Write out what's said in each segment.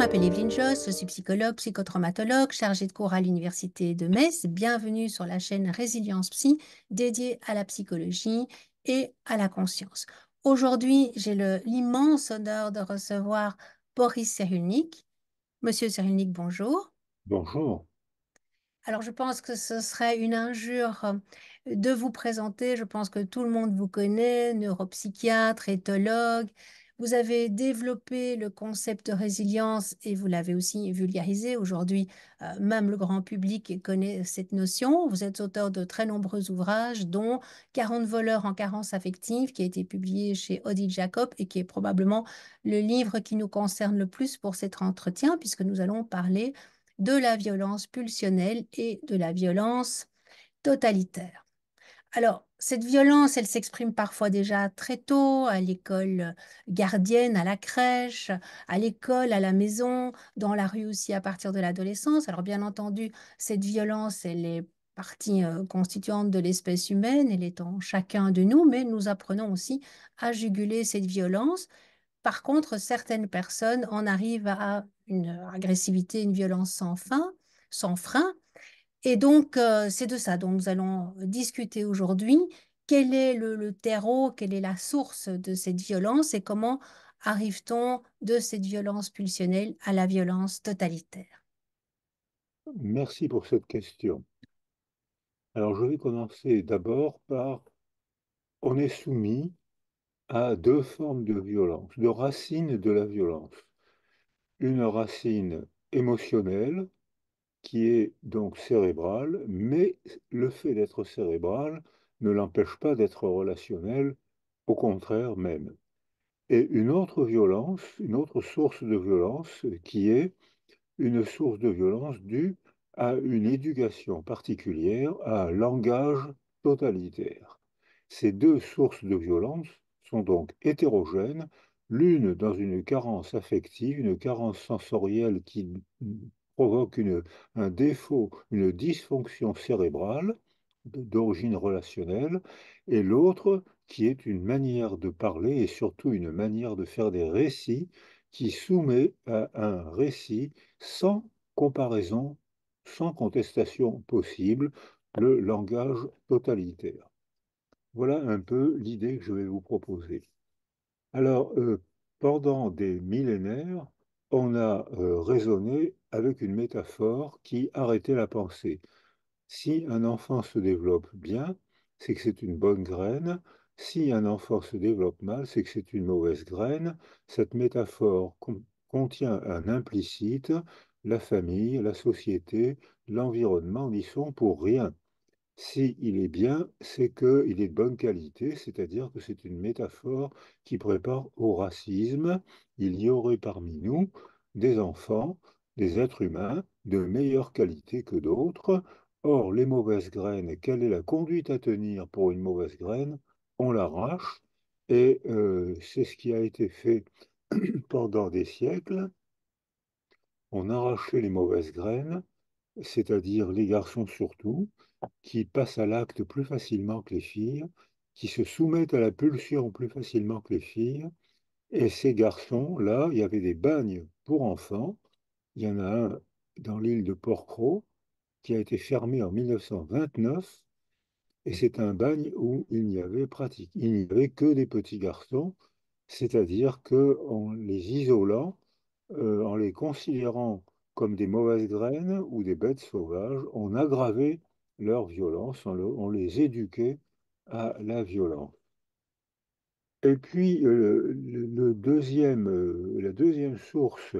m'appelle Evelyne Joss, je suis psychologue, psychotraumatologue, chargée de cours à l'Université de Metz. Bienvenue sur la chaîne Résilience Psy, dédiée à la psychologie et à la conscience. Aujourd'hui, j'ai l'immense honneur de recevoir Boris Cyrulnik. Monsieur Cyrulnik, bonjour. Bonjour. Alors, je pense que ce serait une injure de vous présenter. Je pense que tout le monde vous connaît, neuropsychiatre, éthologue. Vous avez développé le concept de résilience et vous l'avez aussi vulgarisé. Aujourd'hui, même le grand public connaît cette notion. Vous êtes auteur de très nombreux ouvrages, dont 40 voleurs en carence affective, qui a été publié chez Odile Jacob et qui est probablement le livre qui nous concerne le plus pour cet entretien, puisque nous allons parler de la violence pulsionnelle et de la violence totalitaire. Alors, cette violence, elle s'exprime parfois déjà très tôt, à l'école gardienne, à la crèche, à l'école, à la maison, dans la rue aussi à partir de l'adolescence. Alors, bien entendu, cette violence, elle est partie constituante de l'espèce humaine, elle est en chacun de nous, mais nous apprenons aussi à juguler cette violence. Par contre, certaines personnes en arrivent à une agressivité, une violence sans fin, sans frein. Et donc, c'est de ça dont nous allons discuter aujourd'hui. Quel est le terreau, quelle est la source de cette violence et comment arrive-t-on de cette violence pulsionnelle à la violence totalitaire? Merci pour cette question. Alors, je vais commencer d'abord par, on est soumis à deux formes de violence, de racines de la violence. Une racine émotionnelle qui est donc cérébrale, mais le fait d'être cérébral ne l'empêche pas d'être relationnel, au contraire même. Et une autre violence, une autre source de violence qui est une source de violence due à une éducation particulière, à un langage totalitaire. Ces deux sources de violence sont donc hétérogènes, l'une dans une carence affective, une carence sensorielle qui provoque un défaut, une dysfonction cérébrale d'origine relationnelle, et l'autre qui est une manière de parler et surtout une manière de faire des récits qui soumet à un récit sans comparaison, sans contestation possible, le langage totalitaire. Voilà un peu l'idée que je vais vous proposer. Alors, pendant des millénaires, on a raisonné avec une métaphore qui arrêtait la pensée. Si un enfant se développe bien, c'est que c'est une bonne graine. Si un enfant se développe mal, c'est que c'est une mauvaise graine. Cette métaphore contient un implicite. La famille, la société, l'environnement n'y sont pour rien. S'il est bien, c'est qu'il est de bonne qualité, c'est-à-dire que c'est une métaphore qui prépare au racisme. Il y aurait parmi nous des enfants, des êtres humains de meilleure qualité que d'autres. Or, les mauvaises graines, quelle est la conduite à tenir pour une mauvaise graine? On l'arrache, et c'est ce qui a été fait pendant des siècles. On arrachait les mauvaises graines, c'est-à-dire les garçons surtout, qui passent à l'acte plus facilement que les filles, qui se soumettent à la pulsion plus facilement que les filles. Et ces garçons-là, il y avait des bagnes pour enfants. Il y en a un dans l'île de Porquerolles qui a été fermé en 1929. Et c'est un bagne où il n'y avait que des petits garçons, c'est-à-dire qu'en les isolant, en les considérant comme des mauvaises graines ou des bêtes sauvages, on aggravait leur violence, on les éduquait à la violence. Et puis, la deuxième source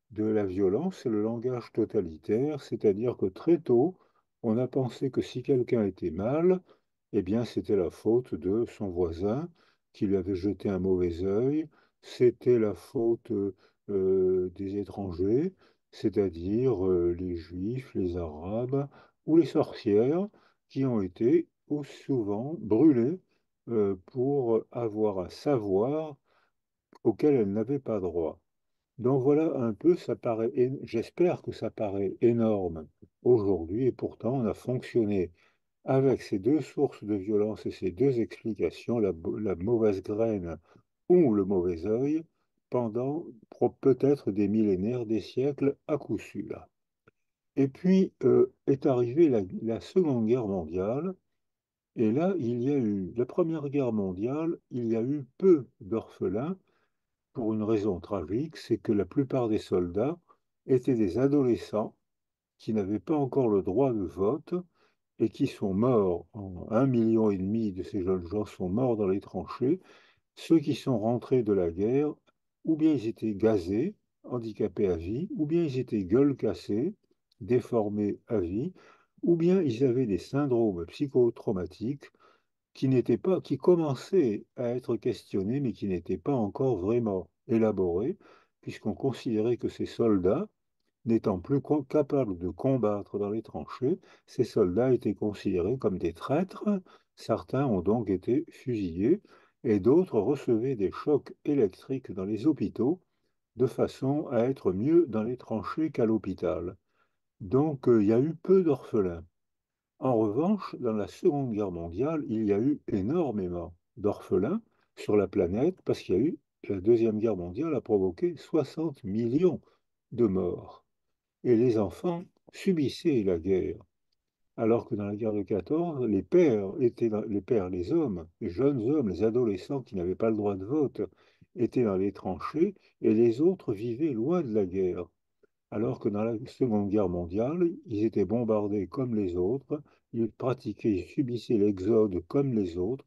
de la violence, c'est le langage totalitaire, c'est-à-dire que très tôt, on a pensé que si quelqu'un était mal, eh bien, c'était la faute de son voisin qui lui avait jeté un mauvais œil, c'était la faute des étrangers, c'est-à-dire les Juifs, les Arabes ou les sorcières qui ont été ou souvent brûlés pour avoir un savoir auquel elles n'avaient pas droit. Donc voilà un peu, j'espère que ça paraît énorme aujourd'hui, et pourtant on a fonctionné avec ces deux sources de violence et ces deux explications, la mauvaise graine ou le mauvais œil, pendant peut-être des millénaires, des siècles à coup sûr. Et puis est arrivée la Seconde Guerre mondiale, et là, il y a eu la Première Guerre mondiale, il y a eu peu d'orphelins pour une raison tragique, c'est que la plupart des soldats étaient des adolescents qui n'avaient pas encore le droit de vote et qui sont morts. 1,5 million de ces jeunes gens sont morts dans les tranchées. Ceux qui sont rentrés de la guerre, ou bien ils étaient gazés, handicapés à vie, ou bien ils étaient gueules cassées, déformés à vie, ou bien ils avaient des syndromes psychotraumatiques qui commençaient à être questionnés, mais qui n'étaient pas encore vraiment élaborés, puisqu'on considérait que ces soldats, n'étant plus capables de combattre dans les tranchées, ces soldats étaient considérés comme des traîtres. Certains ont donc été fusillés et d'autres recevaient des chocs électriques dans les hôpitaux de façon à être mieux dans les tranchées qu'à l'hôpital. Donc il y a eu peu d'orphelins. En revanche, dans la Seconde Guerre mondiale, il y a eu énormément d'orphelins sur la planète parce qu'il y a eu la Deuxième Guerre mondiale a provoqué 60 millions de morts. Et les enfants subissaient la guerre. Alors que dans la guerre de 14, les pères étaient les pères, les hommes, les jeunes hommes, les adolescents qui n'avaient pas le droit de vote, étaient dans les tranchées et les autres vivaient loin de la guerre. Alors que dans la Seconde Guerre mondiale, ils étaient bombardés comme les autres, ils pratiquaient, ils subissaient l'exode comme les autres,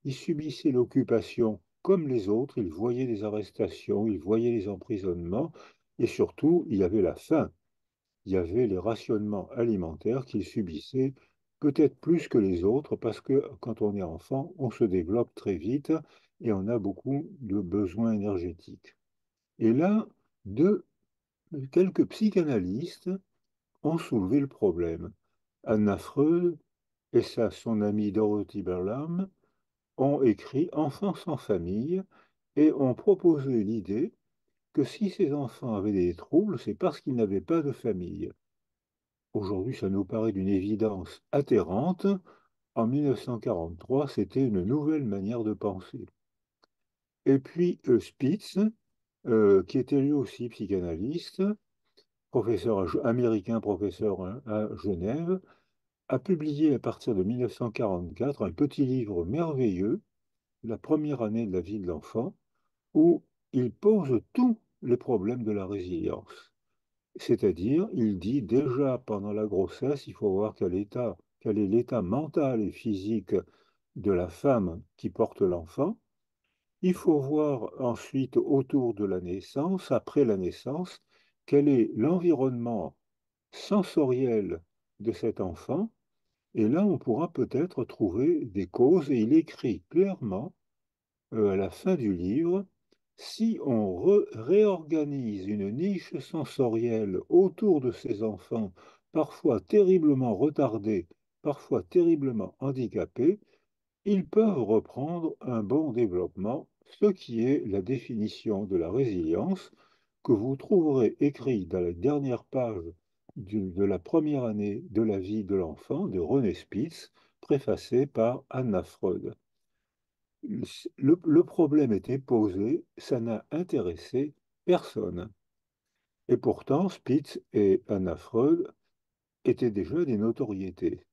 ils subissaient l'occupation comme les autres, ils voyaient des arrestations, ils voyaient les emprisonnements, et surtout, il y avait la faim, il y avait les rationnements alimentaires qu'ils subissaient peut-être plus que les autres, parce que quand on est enfant, on se développe très vite et on a beaucoup de besoins énergétiques. Et là, deux quelques psychanalystes ont soulevé le problème. Anna Freud et son amie Dorothy Berlam ont écrit Enfants sans famille et ont proposé l'idée que si ces enfants avaient des troubles, c'est parce qu'ils n'avaient pas de famille. Aujourd'hui, ça nous paraît d'une évidence atterrante. En 1943, c'était une nouvelle manière de penser. Et puis Spitz, qui était lui aussi psychanalyste, américain, professeur à Genève, a publié à partir de 1944 un petit livre merveilleux, La première année de la vie de l'enfant, où il pose tous les problèmes de la résilience. C'est-à-dire, il dit déjà pendant la grossesse, il faut voir quel est l'état mental et physique de la femme qui porte l'enfant. Il faut voir ensuite autour de la naissance, après la naissance, quel est l'environnement sensoriel de cet enfant. Et là, on pourra peut-être trouver des causes, et il écrit clairement à la fin du livre, si on réorganise une niche sensorielle autour de ces enfants, parfois terriblement retardés, parfois terriblement handicapés, ils peuvent reprendre un bon développement, ce qui est la définition de la résilience que vous trouverez écrit dans la dernière page de la première année de la vie de l'enfant de René Spitz, préfacé par Anna Freud. Le problème était posé, ça n'a intéressé personne. Et pourtant, Spitz et Anna Freud étaient déjà des notoriétés.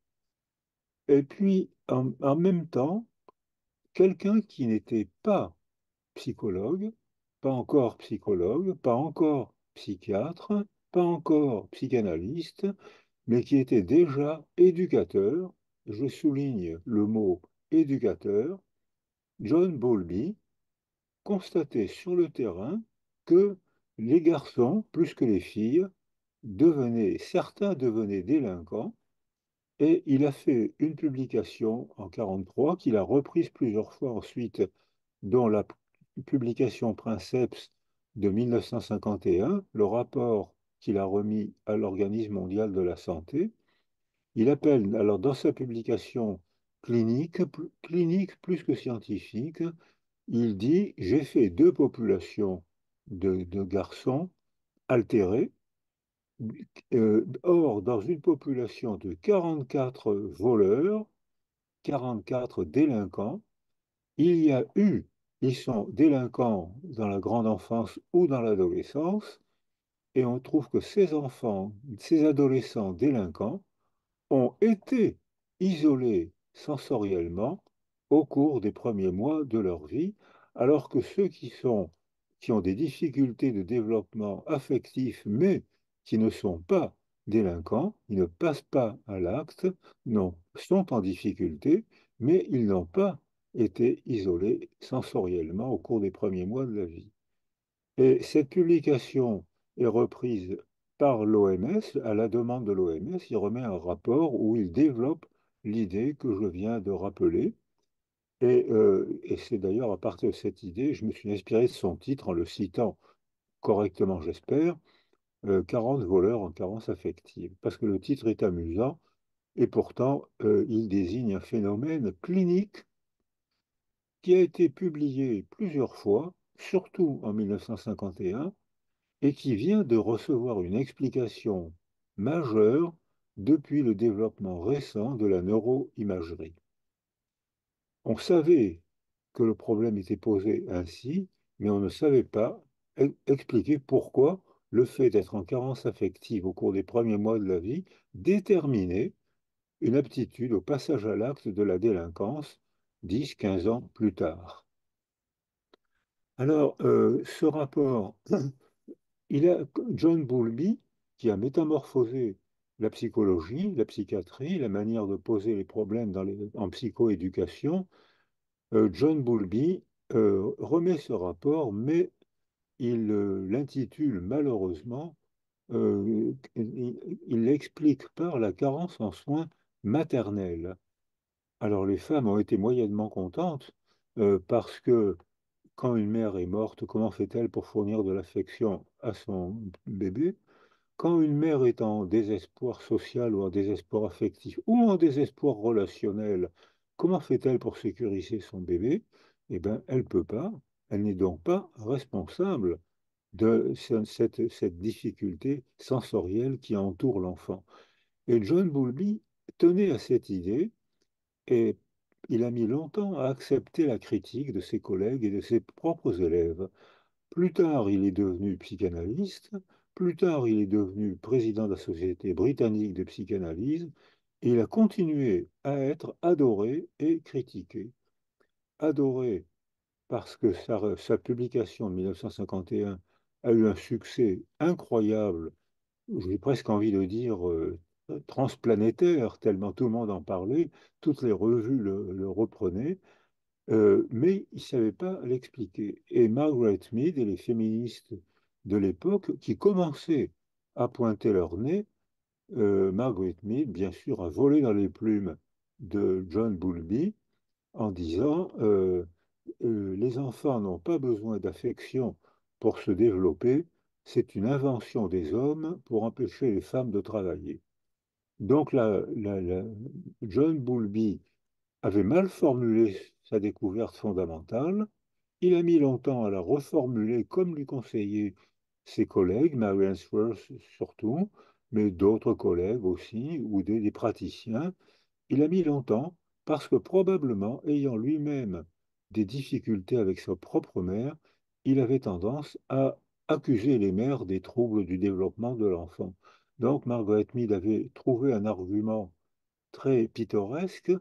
Et puis, en même temps, quelqu'un qui n'était pas psychologue, pas encore psychologue, pas encore psychiatre, pas encore psychanalyste, mais qui était déjà éducateur, je souligne le mot éducateur, John Bowlby, constatait sur le terrain que les garçons, plus que les filles, certains devenaient délinquants, et il a fait une publication en 1943 qu'il a reprise plusieurs fois ensuite, dont la publication Princeps de 1951, le rapport qu'il a remis à l'Organisme mondial de la santé. Il appelle, alors dans sa publication clinique plus que scientifique, il dit, j'ai fait deux populations de garçons altérés. Or, dans une population de 44 voleurs, 44 délinquants, il y a eu ils sont délinquants dans la grande enfance ou dans l'adolescence, et on trouve que ces enfants, ces adolescents délinquants, ont été isolés sensoriellement au cours des premiers mois de leur vie, alors que ceux qui ont des difficultés de développement affectif, mais qui ne sont pas délinquants, ils ne passent pas à l'acte, non, sont en difficulté, mais ils n'ont pas été isolés sensoriellement au cours des premiers mois de la vie. Et cette publication est reprise par l'OMS, à la demande de l'OMS, il remet un rapport où il développe l'idée que je viens de rappeler. Et c'est d'ailleurs à partir de cette idée, je me suis inspiré de son titre en le citant correctement, j'espère, 40 voleurs en carence affective. Parce que le titre est amusant et pourtant il désigne un phénomène clinique qui a été publié plusieurs fois, surtout en 1951 et qui vient de recevoir une explication majeure depuis le développement récent de la neuroimagerie. On savait que le problème était posé ainsi, mais on ne savait pas expliquer pourquoi le fait d'être en carence affective au cours des premiers mois de la vie déterminait une aptitude au passage à l'acte de la délinquance 10, 15 ans plus tard. Alors, ce rapport il a John Bowlby, qui a métamorphosé la psychologie, la psychiatrie, la manière de poser les problèmes en psychoéducation. John Bowlby remet ce rapport, mais il l'intitule malheureusement, il l'explique par la carence en soins maternels. Alors les femmes ont été moyennement contentes parce que quand une mère est morte, comment fait-elle pour fournir de l'affection à son bébé? Quand une mère est en désespoir social ou en désespoir affectif ou en désespoir relationnel, comment fait-elle pour sécuriser son bébé? Eh bien, elle ne peut pas. Elle n'est donc pas responsable de cette difficulté sensorielle qui entoure l'enfant. Et John Bowlby tenait à cette idée et il a mis longtemps à accepter la critique de ses collègues et de ses propres élèves. Plus tard, il est devenu psychanalyste. Plus tard, il est devenu président de la Société britannique de psychanalyse. Et il a continué à être adoré et critiqué. Adoré parce que sa publication de 1951 a eu un succès incroyable, j'ai presque envie de dire transplanétaire, tellement tout le monde en parlait, toutes les revues le reprenaient. Mais ils ne savaient pas l'expliquer. Et Margaret Mead et les féministes de l'époque, qui commençaient à pointer leur nez, Margaret Mead, bien sûr, a volé dans les plumes de John Bowlby en disant les enfants n'ont pas besoin d'affection pour se développer, c'est une invention des hommes pour empêcher les femmes de travailler. Donc, John Bowlby avait mal formulé sa découverte fondamentale. Il a mis longtemps à la reformuler comme lui conseillaient ses collègues, Mary Ainsworth surtout, mais d'autres collègues aussi, ou des praticiens. Il a mis longtemps parce que probablement, ayant lui-même des difficultés avec sa propre mère, il avait tendance à accuser les mères des troubles du développement de l'enfant. Donc Margaret Mead avait trouvé un argument très pittoresque,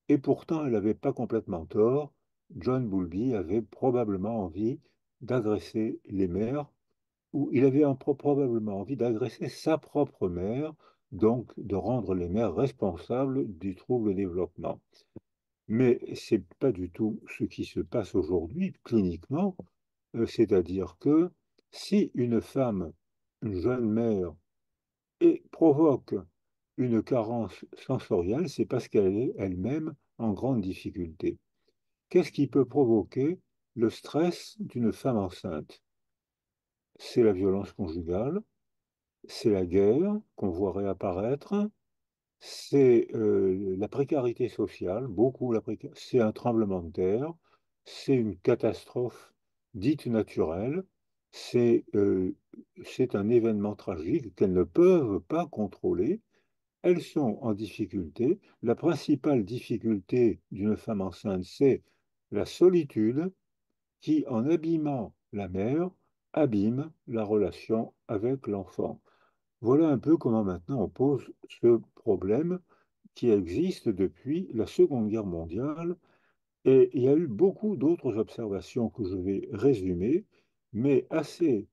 et pourtant elle n'avait pas complètement tort. John Bowlby avait probablement envie d'agresser les mères, ou il avait probablement envie d'agresser sa propre mère, donc de rendre les mères responsables du trouble développement. Mais ce n'est pas du tout ce qui se passe aujourd'hui cliniquement, c'est-à-dire que si une femme, une jeune mère, provoque une carence sensorielle, c'est parce qu'elle est elle-même en grande difficulté. Qu'est-ce qui peut provoquer le stress d'une femme enceinte? C'est la violence conjugale, c'est la guerre qu'on voit réapparaître, c'est la précarité sociale, c'est un tremblement de terre, c'est une catastrophe dite naturelle, c'est c'est un événement tragique qu'elles ne peuvent pas contrôler. Elles sont en difficulté. La principale difficulté d'une femme enceinte, c'est la solitude, qui, en abîmant la mère, abîme la relation avec l'enfant. Voilà un peu comment maintenant on pose ce problème qui existe depuis la Seconde Guerre mondiale. Et il y a eu beaucoup d'autres observations que je vais résumer, mais assez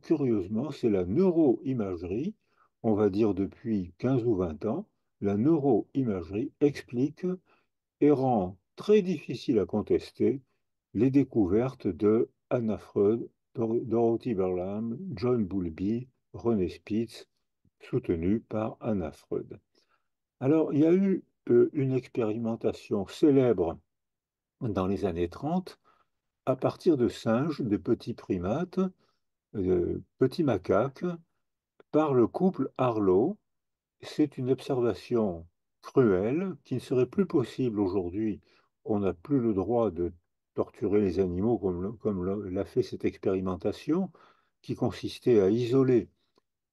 curieusement, c'est la neuroimagerie, on va dire depuis 15 ou 20 ans, la neuroimagerie explique et rend très difficile à contester les découvertes de Anna Freud, Dorothy Berlam, John Bowlby, René Spitz, soutenues par Anna Freud. Alors, il y a eu une expérimentation célèbre dans les années 30 à partir de singes, de petits primates, petits macaques, par le couple Harlow. C'est une observation cruelle qui ne serait plus possible aujourd'hui. On n'a plus le droit de torturer les animaux comme l'a fait cette expérimentation, qui consistait à isoler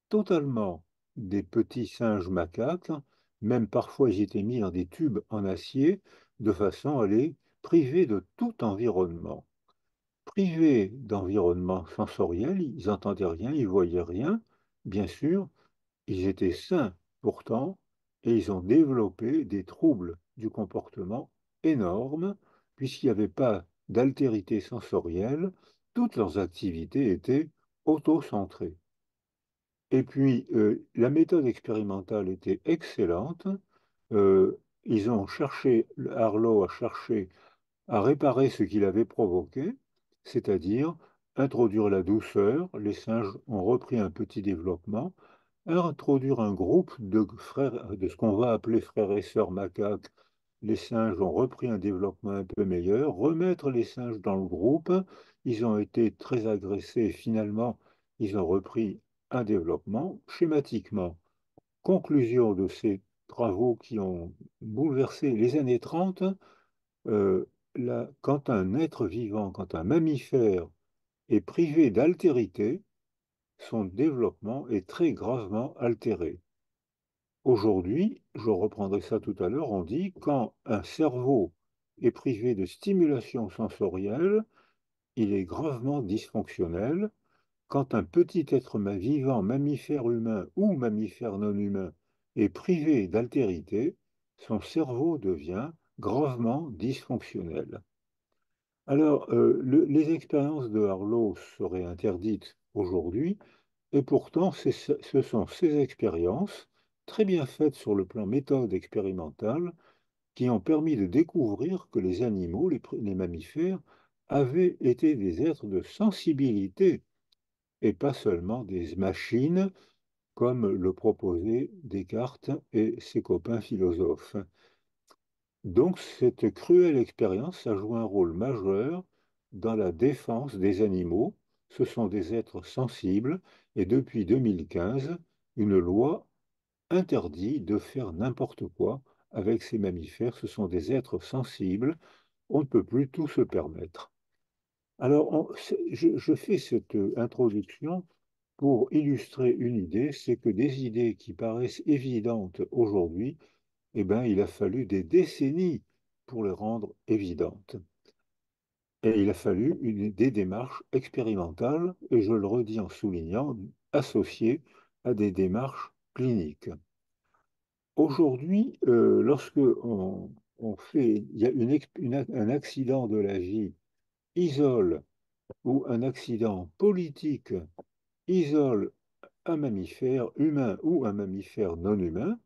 totalement des petits singes macaques, même parfois ils étaient mis dans des tubes en acier, de façon à les priver de tout environnement. Privés d'environnement sensoriel, ils n'entendaient rien, ils voyaient rien, bien sûr, ils étaient sains pourtant, et ils ont développé des troubles du comportement énormes, puisqu'il n'y avait pas d'altérité sensorielle, toutes leurs activités étaient auto-centrées. Et puis, la méthode expérimentale était excellente. Ils ont cherché, Harlow a cherché à réparer ce qu'il avait provoqué, c'est-à-dire introduire la douceur. Les singes ont repris un petit développement, introduire un groupe de frères, de ce qu'on va appeler frères et sœurs macaques. Les singes ont repris un développement un peu meilleur, remettre les singes dans le groupe. Ils ont été très agressés et finalement, ils ont repris un développement schématiquement. Conclusion de ces travaux qui ont bouleversé les années 30, euh, quand un être vivant, quand un mammifère est privé d'altérité, son développement est très gravement altéré. Aujourd'hui, je reprendrai ça tout à l'heure, on dit quand un cerveau est privé de stimulation sensorielle, il est gravement dysfonctionnel. Quand un petit être vivant, mammifère humain ou mammifère non humain, est privé d'altérité, son cerveau devient gravement dysfonctionnel. Alors, les expériences de Harlow seraient interdites aujourd'hui, et pourtant, ce sont ces expériences, très bien faites sur le plan méthode expérimentale, qui ont permis de découvrir que les animaux, les mammifères, avaient été des êtres de sensibilité et pas seulement des machines, comme le proposaient Descartes et ses copains philosophes. Donc, cette cruelle expérience, ça joue un rôle majeur dans la défense des animaux. Ce sont des êtres sensibles et depuis 2015, une loi interdit de faire n'importe quoi avec ces mammifères. Ce sont des êtres sensibles. On ne peut plus tout se permettre. Alors, je fais cette introduction pour illustrer une idée, c'est que des idées qui paraissent évidentes aujourd'hui, eh bien, il a fallu des décennies pour les rendre évidentes. Et il a fallu des démarches expérimentales, et je le redis en soulignant, associées à des démarches cliniques. Aujourd'hui, lorsque on fait, il y a un accident de la vie isole ou un accident politique isole un mammifère humain ou un mammifère non humain,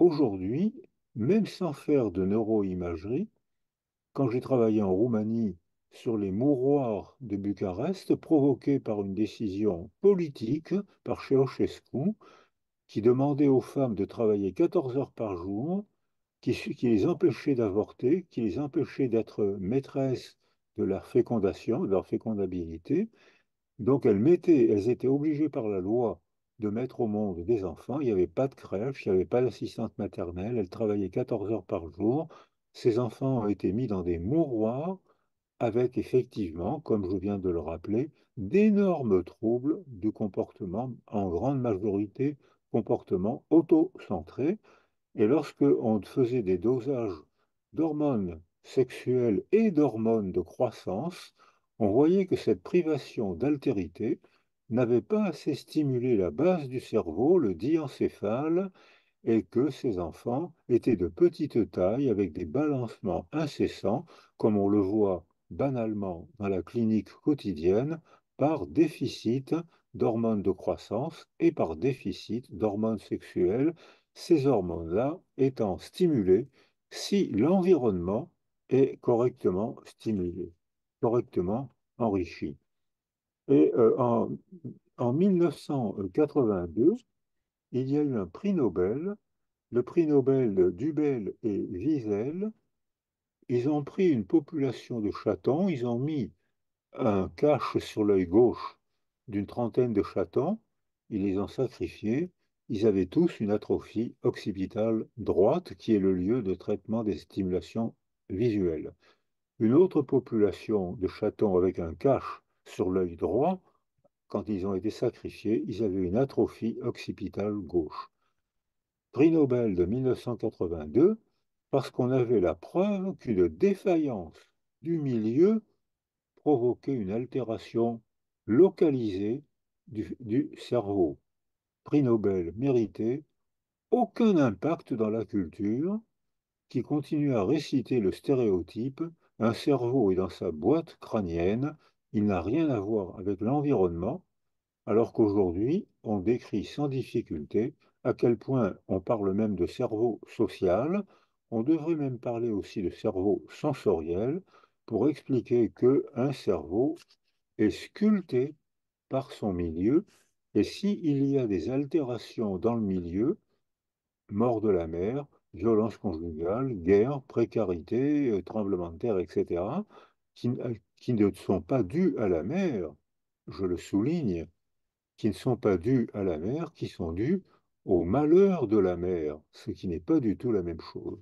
aujourd'hui, même sans faire de neuroimagerie, quand j'ai travaillé en Roumanie sur les mouroirs de Bucarest provoqués par une décision politique par Ceausescu qui demandait aux femmes de travailler 14 heures par jour, qui les empêchait d'avorter, qui les empêchait d'être maîtresses de leur fécondation, de leur fécondabilité. Donc elles étaient obligées par la loi de mettre au monde des enfants. Il n'y avait pas de crèche, il n'y avait pas d'assistante maternelle. Elles travaillaient 14 heures par jour. Ces enfants ont été mis dans des mouroirs avec effectivement, comme je viens de le rappeler, d'énormes troubles du comportement, en grande majorité comportement auto-centré. Et lorsque on faisait des dosages d'hormones sexuelle et d'hormones de croissance, on voyait que cette privation d'altérité n'avait pas assez stimulé la base du cerveau, le diencéphale, et que ces enfants étaient de petite taille avec des balancements incessants, comme on le voit banalement dans la clinique quotidienne, par déficit d'hormones de croissance et par déficit d'hormones sexuelles, ces hormones-là étant stimulées si l'environnement est correctement stimulé, correctement enrichi. Et en 1982, il y a eu un prix Nobel, le prix Nobel d'Hubel et Wiesel. Ils ont pris une population de chatons, ils ont mis un cache sur l'œil gauche d'une trentaine de chatons, ils les ont sacrifiés, ils avaient tous une atrophie occipitale droite qui est le lieu de traitement des stimulations visuelles. Une autre population de chatons avec un cache sur l'œil droit, quand ils ont été sacrifiés, ils avaient une atrophie occipitale gauche. Prix Nobel de 1982, parce qu'on avait la preuve qu'une défaillance du milieu provoquait une altération localisée du cerveau. Prix Nobel mérité, aucun impact dans la culture, qui continue à réciter le stéréotype, un cerveau est dans sa boîte crânienne, il n'a rien à voir avec l'environnement, alors qu'aujourd'hui, on décrit sans difficulté à quel point on parle même de cerveau social, on devrait même parler aussi de cerveau sensoriel pour expliquer qu'un cerveau est sculpté par son milieu, et s'il y a des altérations dans le milieu, mort de la mer, violence conjugale, guerre, précarité, tremblement de terre, etc., qui ne sont pas dus à la mer, je le souligne, qui ne sont pas dus à la mer, qui sont dus au malheur de la mer, ce qui n'est pas du tout la même chose.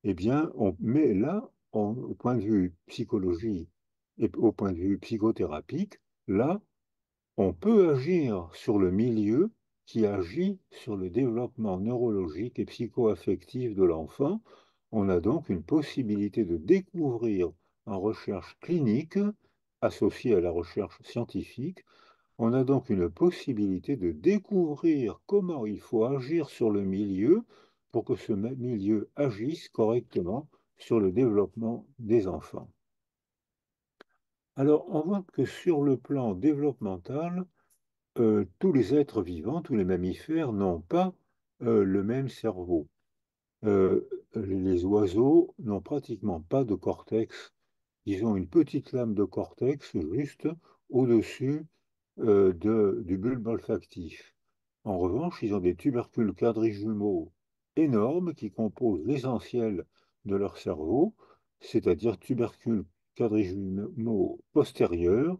Eh bien, on met là, au point de vue psychologie et au point de vue psychothérapique, là, on peut agir sur le milieu qui agit sur le développement neurologique et psycho-affectif de l'enfant. On a donc une possibilité de découvrir en recherche clinique, associée à la recherche scientifique, on a donc une possibilité de découvrir comment il faut agir sur le milieu pour que ce milieu agisse correctement sur le développement des enfants. Alors, on voit que sur le plan développemental, tous les êtres vivants, tous les mammifères n'ont pas le même cerveau. Euh, les oiseaux n'ont pratiquement pas de cortex. Ils ont une petite lame de cortex juste au-dessus du bulbe olfactif. En revanche, ils ont des tubercules quadrijumeaux énormes qui composent l'essentiel de leur cerveau, c'est-à-dire tubercules quadrijumeaux postérieurs,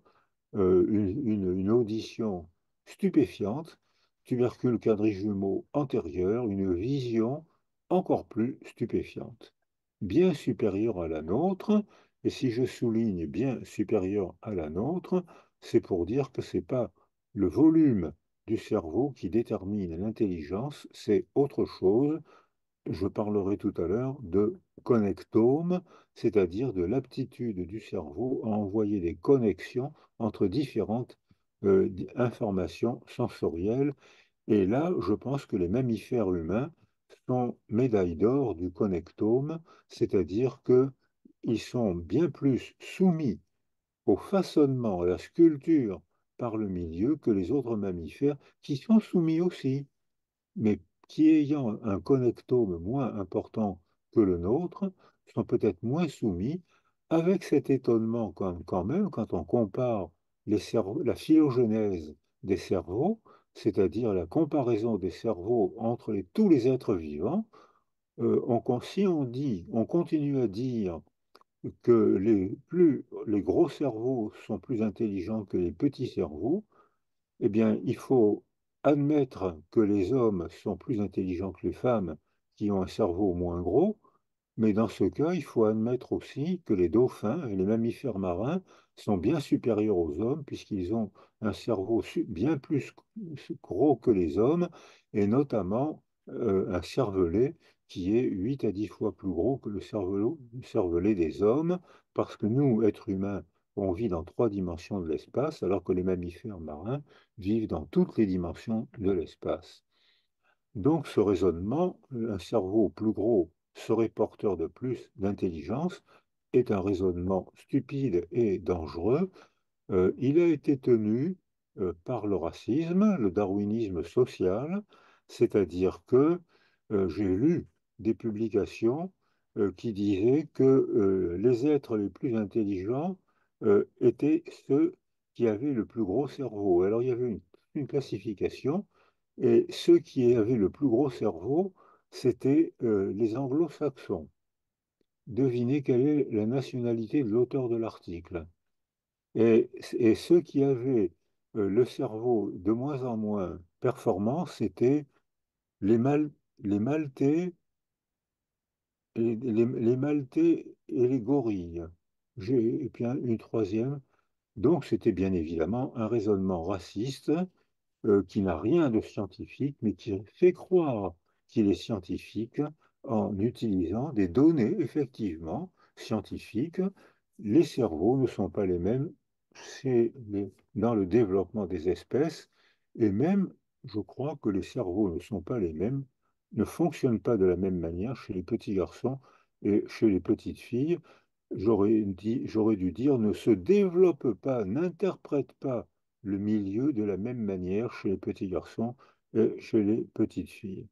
une audition stupéfiante, tubercules quadrijumeaux antérieurs, une vision encore plus stupéfiante, bien supérieure à la nôtre, et si je souligne bien supérieure à la nôtre, c'est pour dire que ce n'est pas le volume du cerveau qui détermine l'intelligence, c'est autre chose. Je parlerai tout à l'heure de connectome, c'est-à-dire de l'aptitude du cerveau à envoyer des connexions entre différentes informations sensorielles. Et là, je pense que les mammifères humains sont médailles d'or du connectome, c'est-à-dire qu'ils sont bien plus soumis au façonnement, à la sculpture par le milieu que les autres mammifères, qui sont soumis aussi, mais qui ayant un connectome moins important que le nôtre, sont peut-être moins soumis, avec cet étonnement quand même, quand on compare la phylogénèse des cerveaux, c'est-à-dire la comparaison des cerveaux entre tous les êtres vivants, si on continue à dire que les gros cerveaux sont plus intelligents que les petits cerveaux, eh bien, il faut admettre que les hommes sont plus intelligents que les femmes qui ont un cerveau moins gros, mais dans ce cas, il faut admettre aussi que les dauphins et les mammifères marins sont bien supérieurs aux hommes puisqu'ils ont un cerveau bien plus gros que les hommes et notamment un cervelet qui est 8 à 10 fois plus gros que le cervelet des hommes, parce que nous, êtres humains, on vit dans 3 dimensions de l'espace, alors que les mammifères marins vivent dans toutes les dimensions de l'espace. Donc ce raisonnement, un cerveau plus gros serait porteur de plus d'intelligence, est un raisonnement stupide et dangereux. Il a été tenu par le racisme, le darwinisme social, c'est-à-dire que j'ai lu des publications qui disaient que les êtres les plus intelligents étaient ceux qui avaient le plus gros cerveau. Alors il y avait une classification, et ceux qui avaient le plus gros cerveau, c'était les anglo-saxons. Devinez quelle est la nationalité de l'auteur de l'article. Et ceux qui avaient le cerveau de moins en moins performant, c'était les, Mal- les Maltais, les Maltais et les gorilles. Et puis une troisième. Donc c'était bien évidemment un raisonnement raciste qui n'a rien de scientifique, mais qui fait croire qu'il est scientifique en utilisant des données effectivement scientifiques. Les cerveaux ne sont pas les mêmes dans le développement des espèces, et même, je crois que les cerveaux ne sont pas les mêmes, ne fonctionnent pas de la même manière chez les petits garçons et chez les petites filles. J'aurais dû dire, ne se développe pas, n'interprète pas le milieu de la même manière chez les petits garçons et chez les petites filles.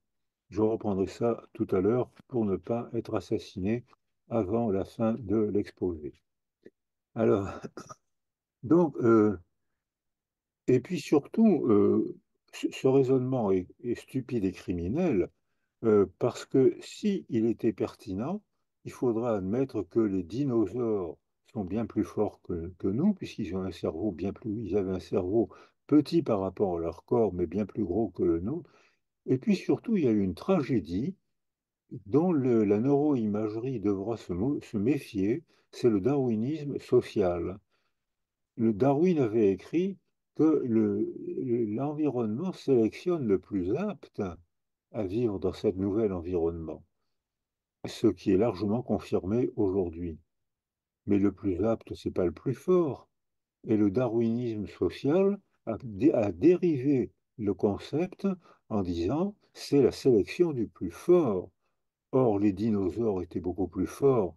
Je reprendrai ça tout à l'heure pour ne pas être assassiné avant la fin de l'exposé. Alors, donc, et puis surtout, ce raisonnement est stupide et criminel parce que si il était pertinent, il faudra admettre que les dinosaures sont bien plus forts que nous, puisqu'ils ont un cerveau bien plus, ils avaient un cerveau petit par rapport à leur corps, mais bien plus gros que le nôtre. Et puis surtout, il y a eu une tragédie dont la neuroimagerie devra se méfier, c'est le darwinisme social. Le Darwin avait écrit que l'environnement sélectionne le plus apte à vivre dans cet nouvel environnement, ce qui est largement confirmé aujourd'hui. Mais le plus apte, c'est pas le plus fort. Et le darwinisme social a dérivé le concept en disant c'est la sélection du plus fort. Or, les dinosaures étaient beaucoup plus forts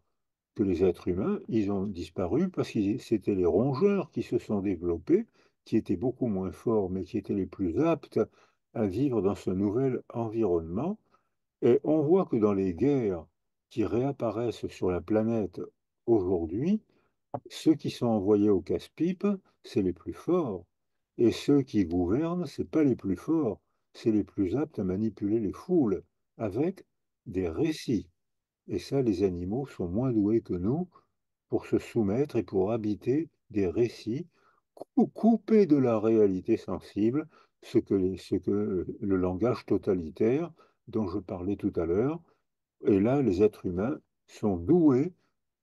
que les êtres humains. Ils ont disparu parce que c'était les rongeurs qui se sont développés, qui étaient beaucoup moins forts, mais qui étaient les plus aptes à vivre dans ce nouvel environnement. Et on voit que dans les guerres qui réapparaissent sur la planète aujourd'hui, ceux qui sont envoyés au casse-pipe, c'est les plus forts. Et ceux qui gouvernent, c'est pas les plus forts, c'est les plus aptes à manipuler les foules avec des récits. Et ça, les animaux sont moins doués que nous pour se soumettre et pour habiter des récits coupés de la réalité sensible, ce que le langage totalitaire dont je parlais tout à l'heure. Et là, les êtres humains sont doués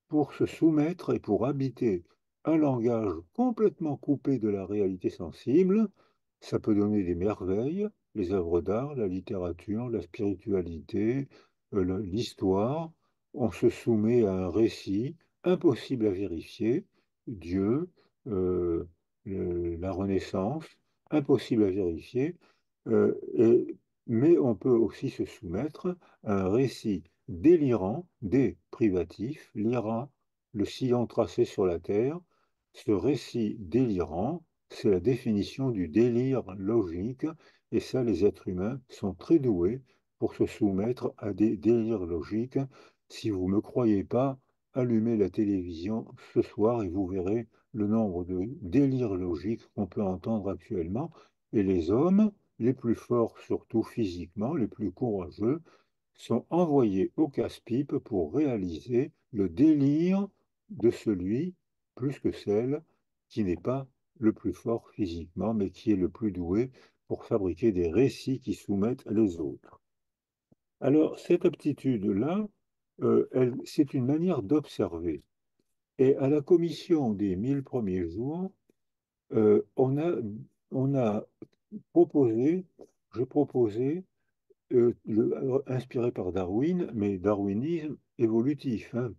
pour se soumettre et pour habiter un langage complètement coupé de la réalité sensible. Ça peut donner des merveilles, les œuvres d'art, la littérature, la spiritualité, l'histoire. On se soumet à un récit impossible à vérifier, Dieu, euh, la Renaissance, impossible à vérifier, mais on peut aussi se soumettre à un récit délirant, des privatifs, l'IRA, le sillon tracé sur la Terre. Ce récit délirant, c'est la définition du délire logique, et ça, les êtres humains sont très doués pour se soumettre à des délires logiques. Si vous ne me croyez pas, allumez la télévision ce soir et vous verrez le nombre de délires logiques qu'on peut entendre actuellement. Et les hommes, les plus forts, surtout physiquement, les plus courageux, sont envoyés au casse-pipe pour réaliser le délire de celui, plus que celle, qui n'est pas le plus fort physiquement, mais qui est le plus doué pour fabriquer des récits qui soumettent les autres. Alors, cette aptitude-là, c'est une manière d'observer. Et à la commission des 1000 premiers jours, euh, on a, on a proposé, j'ai proposé inspiré par Darwin, mais darwinisme évolutif, hein,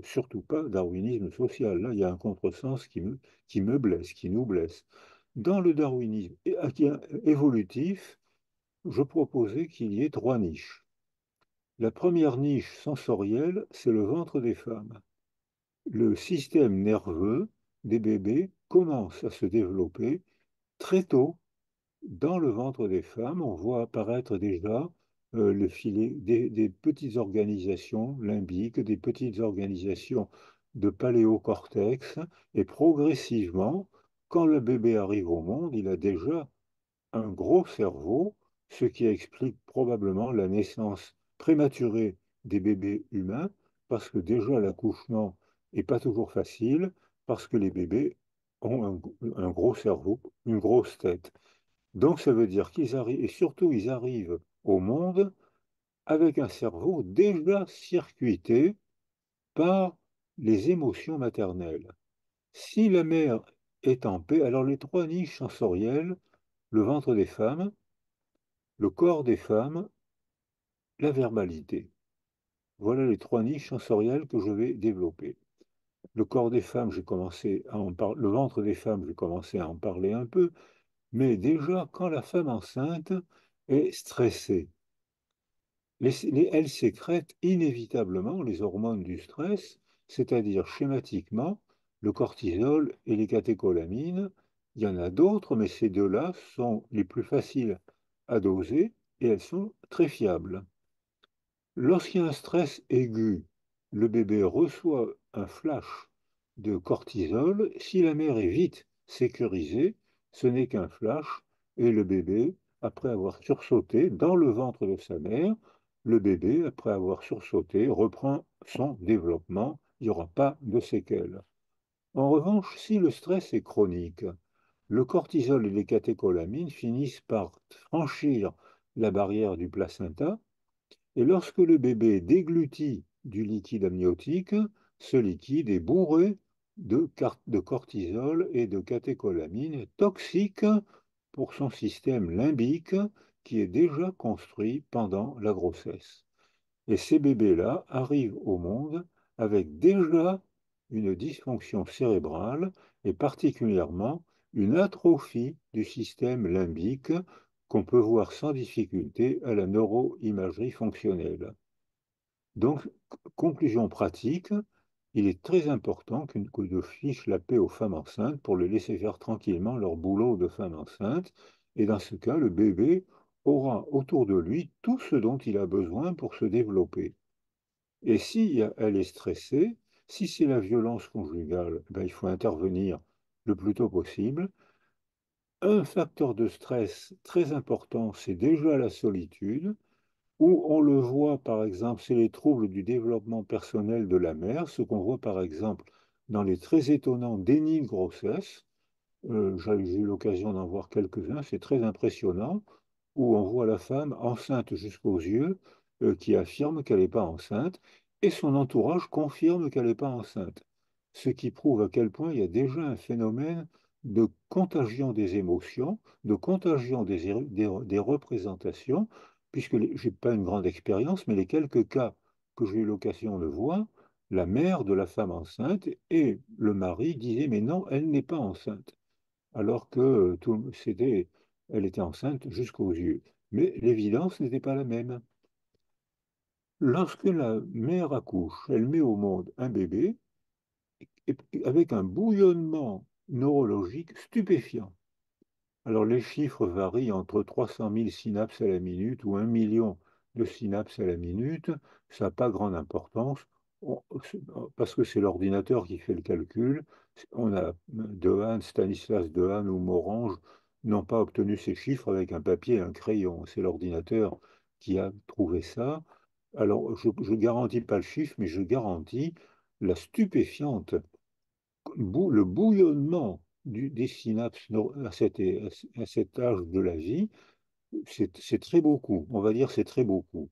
surtout pas darwinisme social. Là, il y a un contresens qui me blesse, qui nous blesse. Dans le darwinisme évolutif, je proposais qu'il y ait trois niches. La première niche sensorielle, c'est le ventre des femmes. Le système nerveux des bébés commence à se développer très tôt dans le ventre des femmes. On voit apparaître déjà le filet, des petites organisations limbiques, des petites organisations de paléocortex, et progressivement, quand le bébé arrive au monde, il a déjà un gros cerveau, ce qui explique probablement la naissance prématurée des bébés humains, parce que déjà l'accouchement n'est pas toujours facile, parce que les bébés ont un gros cerveau, une grosse tête. Donc ça veut dire qu'ils arrivent, et surtout ils arrivent au monde avec un cerveau déjà circuité par les émotions maternelles. Si la mère est en paix, alors les trois niches sensorielles, le ventre des femmes, le corps des femmes, la verbalité. Voilà les trois niches sensorielles que je vais développer. Le corps des femmes, j'ai commencé à en parler, le ventre des femmes, j'ai commencé à en parler un peu, mais déjà quand la femme enceinte est stressée, elle sécrète inévitablement les hormones du stress, c'est-à-dire schématiquement le cortisol et les catécholamines. Il y en a d'autres, mais ces deux-là sont les plus faciles à doser et elles sont très fiables. Lorsqu'il y a un stress aigu, le bébé reçoit un flash de cortisol. Si la mère est vite sécurisée, ce n'est qu'un flash et le bébé, après avoir sursauté dans le ventre de sa mère, le bébé, après avoir sursauté, reprend son développement. Il n'y aura pas de séquelles. En revanche, si le stress est chronique, le cortisol et les catécholamines finissent par franchir la barrière du placenta et lorsque le bébé déglutit du liquide amniotique, ce liquide est bourré de cortisol et de catécholamines toxiques pour son système limbique qui est déjà construit pendant la grossesse. Et ces bébés-là arrivent au monde avec déjà une dysfonction cérébrale et particulièrement une atrophie du système limbique qu'on peut voir sans difficulté à la neuroimagerie fonctionnelle. Donc, conclusion pratique, il est très important que de fiche la paix aux femmes enceintes pour les laisser faire tranquillement leur boulot de femme enceinte. Et dans ce cas, le bébé aura autour de lui tout ce dont il a besoin pour se développer. Et si elle est stressée, si c'est la violence conjugale, ben, il faut intervenir le plus tôt possible. Un facteur de stress très important, c'est déjà la solitude, où on le voit par exemple, c'est les troubles du développement personnel de la mère, ce qu'on voit par exemple dans les très étonnants dénis de grossesse. J'ai eu l'occasion d'en voir quelques-uns, c'est très impressionnant, où on voit la femme enceinte jusqu'aux yeux, qui affirme qu'elle n'est pas enceinte, et son entourage confirme qu'elle n'est pas enceinte. Ce qui prouve à quel point il y a déjà un phénomène de contagion des émotions, de contagion des représentations, puisque je n'ai pas une grande expérience, mais les quelques cas que j'ai eu l'occasion de voir, la mère de la femme enceinte et le mari disaient, mais non, elle n'est pas enceinte alors que elle était enceinte jusqu'aux yeux. Mais l'évidence n'était pas la même. Lorsque la mère accouche, elle met au monde un bébé avec un bouillonnement neurologique stupéfiant. Alors les chiffres varient entre 300 000 synapses à la minute ou 1 million de synapses à la minute. Ça n'a pas grande importance parce que c'est l'ordinateur qui fait le calcul. On a Dehaene, Stanislas Dehaene ou Morange n'ont pas obtenu ces chiffres avec un papier et un crayon. C'est l'ordinateur qui a trouvé ça. Alors je ne garantis pas le chiffre, mais je garantis la stupéfiante le bouillonnement des synapses à cet âge de la vie, c'est très beaucoup. On va dire c'est très beaucoup.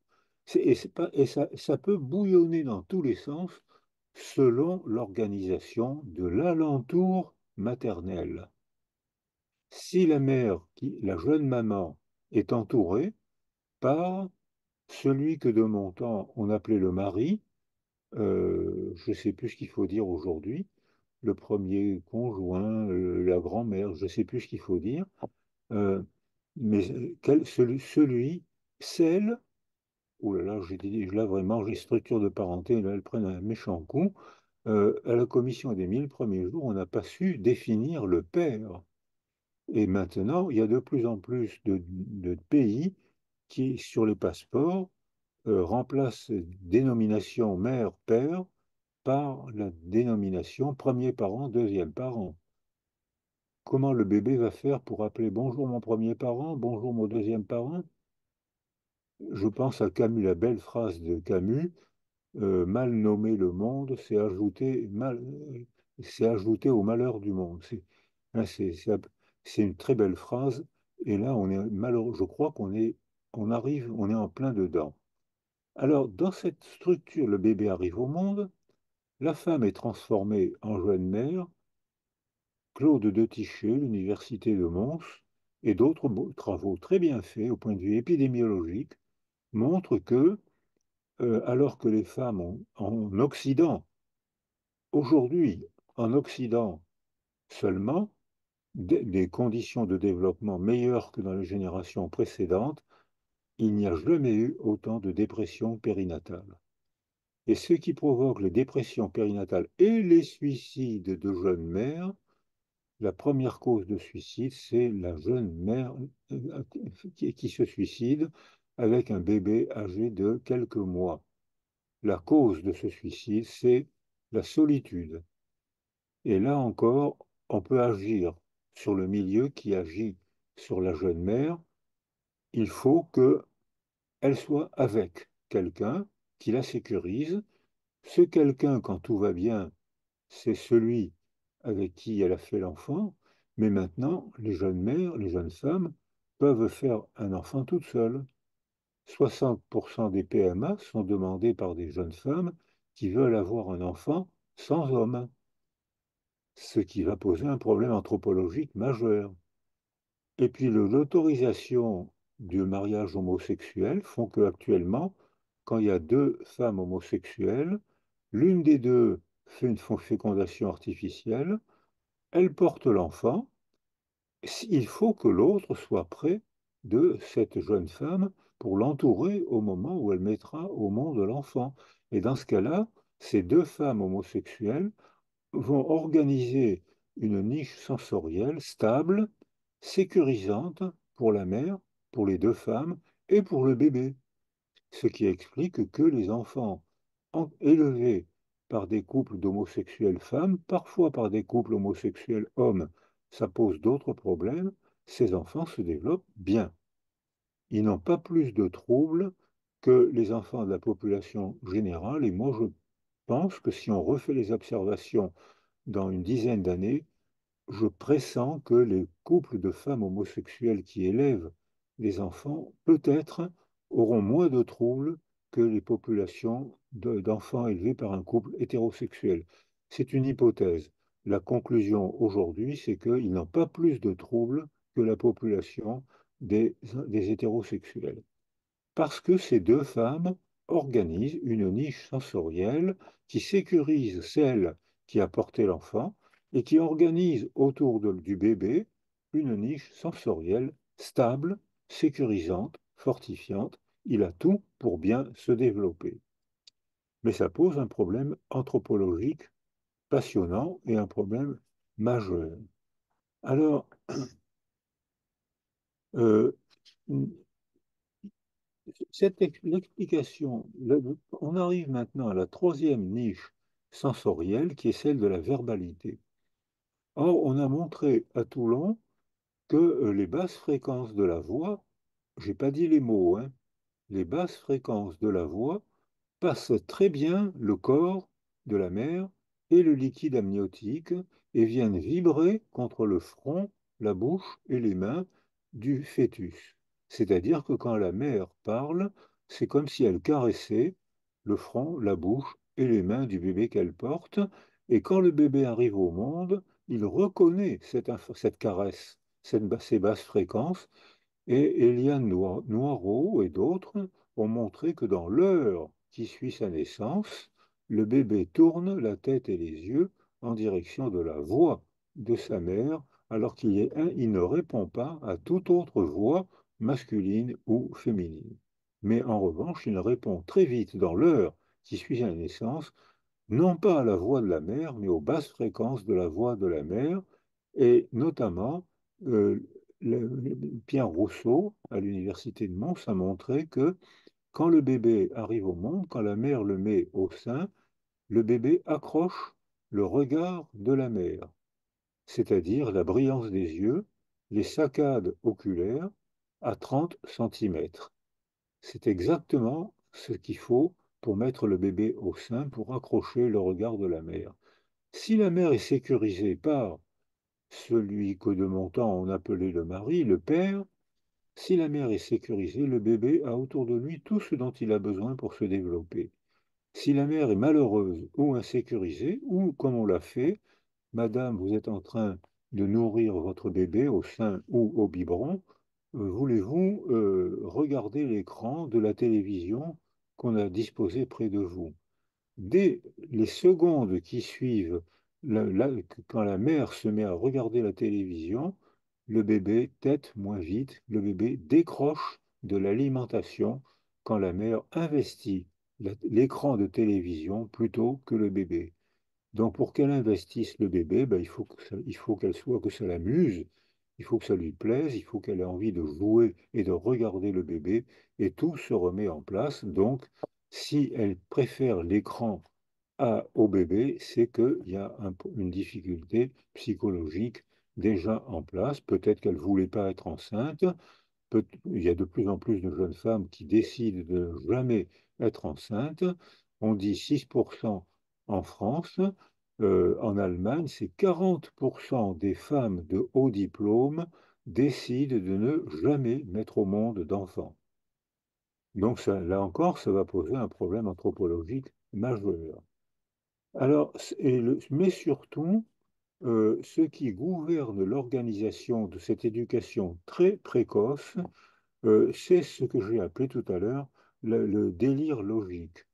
Et, ça peut bouillonner dans tous les sens selon l'organisation de l'alentour maternel. Si la mère, la jeune maman, est entourée par celui que de mon temps on appelait le mari, je ne sais plus ce qu'il faut dire aujourd'hui, le premier conjoint, la grand-mère, je ne sais plus ce qu'il faut dire, euh, mais celle, oh là là, j'ai dit, là vraiment, j'ai structure de parenté, là, elles prennent un méchant coup. À la commission des 1000 premiers jours, on n'a pas su définir le père. Et maintenant, il y a de plus en plus de pays qui, sur les passeports, remplacent dénomination mère-père par la dénomination premier parent, deuxième parent. Comment le bébé va faire pour appeler bonjour mon premier parent, bonjour mon deuxième parent? Je pense à Camus, la belle phrase de Camus, mal nommer le monde, c'est ajouter au malheur du monde. Hein, c'est une très belle phrase. Et là, on est malheureux. Je crois on est en plein dedans. Alors, dans cette structure, le bébé arrive au monde, la femme est transformée en jeune mère. Claude de Tichet, l'université de Mons, et d'autres travaux très bien faits au point de vue épidémiologique montrent que, alors que les femmes en Occident, aujourd'hui, en Occident seulement, des conditions de développement meilleures que dans les générations précédentes, il n'y a jamais eu autant de dépression périnatale. Et ce qui provoque les dépressions périnatales et les suicides de jeunes mères, la première cause de suicide, c'est la jeune mère qui se suicide avec un bébé âgé de quelques mois. La cause de ce suicide, c'est la solitude. Et là encore, on peut agir sur le milieu qui agit sur la jeune mère. Il faut qu'elle soit avec quelqu'un qui la sécurise. Ce quelqu'un, quand tout va bien, c'est celui avec qui elle a fait l'enfant, mais maintenant, les jeunes mères, les jeunes femmes peuvent faire un enfant toutes seules. 60% des PMA sont demandés par des jeunes femmes qui veulent avoir un enfant sans homme, ce qui va poser un problème anthropologique majeur. Et puis l'autorisation du mariage homosexuel font qu'actuellement, quand il y a deux femmes homosexuelles, l'une des deux fait une fécondation artificielle, elle porte l'enfant. Il faut que l'autre soit près de cette jeune femme pour l'entourer au moment où elle mettra au monde l'enfant. Et dans ce cas-là, ces deux femmes homosexuelles vont organiser une niche sensorielle stable, sécurisante pour la mère, pour les deux femmes et pour le bébé, ce qui explique que les enfants élevés par des couples d'homosexuels femmes, parfois par des couples homosexuels hommes, ça pose d'autres problèmes, ces enfants se développent bien. Ils n'ont pas plus de troubles que les enfants de la population générale, et moi je pense que si on refait les observations dans une dizaine d'années, je pressens que les couples de femmes homosexuelles qui élèvent des enfants, peut-être, auront moins de troubles que les populations d'enfants élevés par un couple hétérosexuel. C'est une hypothèse. La conclusion aujourd'hui, c'est qu'ils n'ont pas plus de troubles que la population des hétérosexuels parce que ces deux femmes organisent une niche sensorielle qui sécurise celle qui a porté l'enfant et qui organise autour du bébé une niche sensorielle stable, sécurisante, fortifiante. Il a tout pour bien se développer. Mais ça pose un problème anthropologique passionnant et un problème majeur. Alors, euh, l'explication, on arrive maintenant à la troisième niche sensorielle qui est celle de la verbalité. Or, on a montré à Toulon que les basses fréquences de la voix, j'ai pas dit les mots, hein, les basses fréquences de la voix passe très bien le corps de la mère et le liquide amniotique et viennent vibrer contre le front, la bouche et les mains du fœtus. C'est-à-dire que quand la mère parle, c'est comme si elle caressait le front, la bouche et les mains du bébé qu'elle porte. Et quand le bébé arrive au monde, il reconnaît cette caresse, ces basses fréquences, et Eliane Noireau et d'autres ont montré que dans l'heure qui suit sa naissance, le bébé tourne la tête et les yeux en direction de la voix de sa mère, alors il ne répond pas à toute autre voix masculine ou féminine. Mais en revanche, il répond très vite dans l'heure qui suit sa naissance, non pas à la voix de la mère, mais aux basses fréquences de la voix de la mère, et notamment euh, Pierre Rousseau, à l'université de Mons, a montré que quand le bébé arrive au monde, quand la mère le met au sein, le bébé accroche le regard de la mère, c'est-à-dire la brillance des yeux, les saccades oculaires à 30 centimètres. C'est exactement ce qu'il faut pour mettre le bébé au sein, pour accrocher le regard de la mère. Si la mère est sécurisée par celui que de mon temps on appelait le mari, le père, si la mère est sécurisée, le bébé a autour de lui tout ce dont il a besoin pour se développer. Si la mère est malheureuse ou insécurisée, ou comme on l'a fait, Madame, vous êtes en train de nourrir votre bébé au sein ou au biberon, voulez-vous regarder l'écran de la télévision qu'on a disposé près de vous? Dès les secondes qui suivent, quand la mère se met à regarder la télévision, le bébé tète moins vite, le bébé décroche de l'alimentation quand la mère investit l'écran de télévision plutôt que le bébé. Donc pour qu'elle investisse le bébé, ben, il faut qu'elle soit, que ça l'amuse, il faut que ça lui plaise, il faut qu'elle ait envie de jouer et de regarder le bébé, et tout se remet en place. Donc, si elle préfère l'écran au bébé, c'est qu'il y a une difficulté psychologique déjà en place. Peut-être qu'elle ne voulait pas être enceinte, il y a de plus en plus de jeunes femmes qui décident de ne jamais être enceintes. On dit 6% en France. En Allemagne, c'est 40% des femmes de haut diplôme décident de ne jamais mettre au monde d'enfants. Donc ça, là encore, ça va poser un problème anthropologique majeur. Alors, mais surtout, ceux qui gouvernent l'organisation de cette éducation très précoce, c'est ce que j'ai appelé tout à l'heure le délire logique.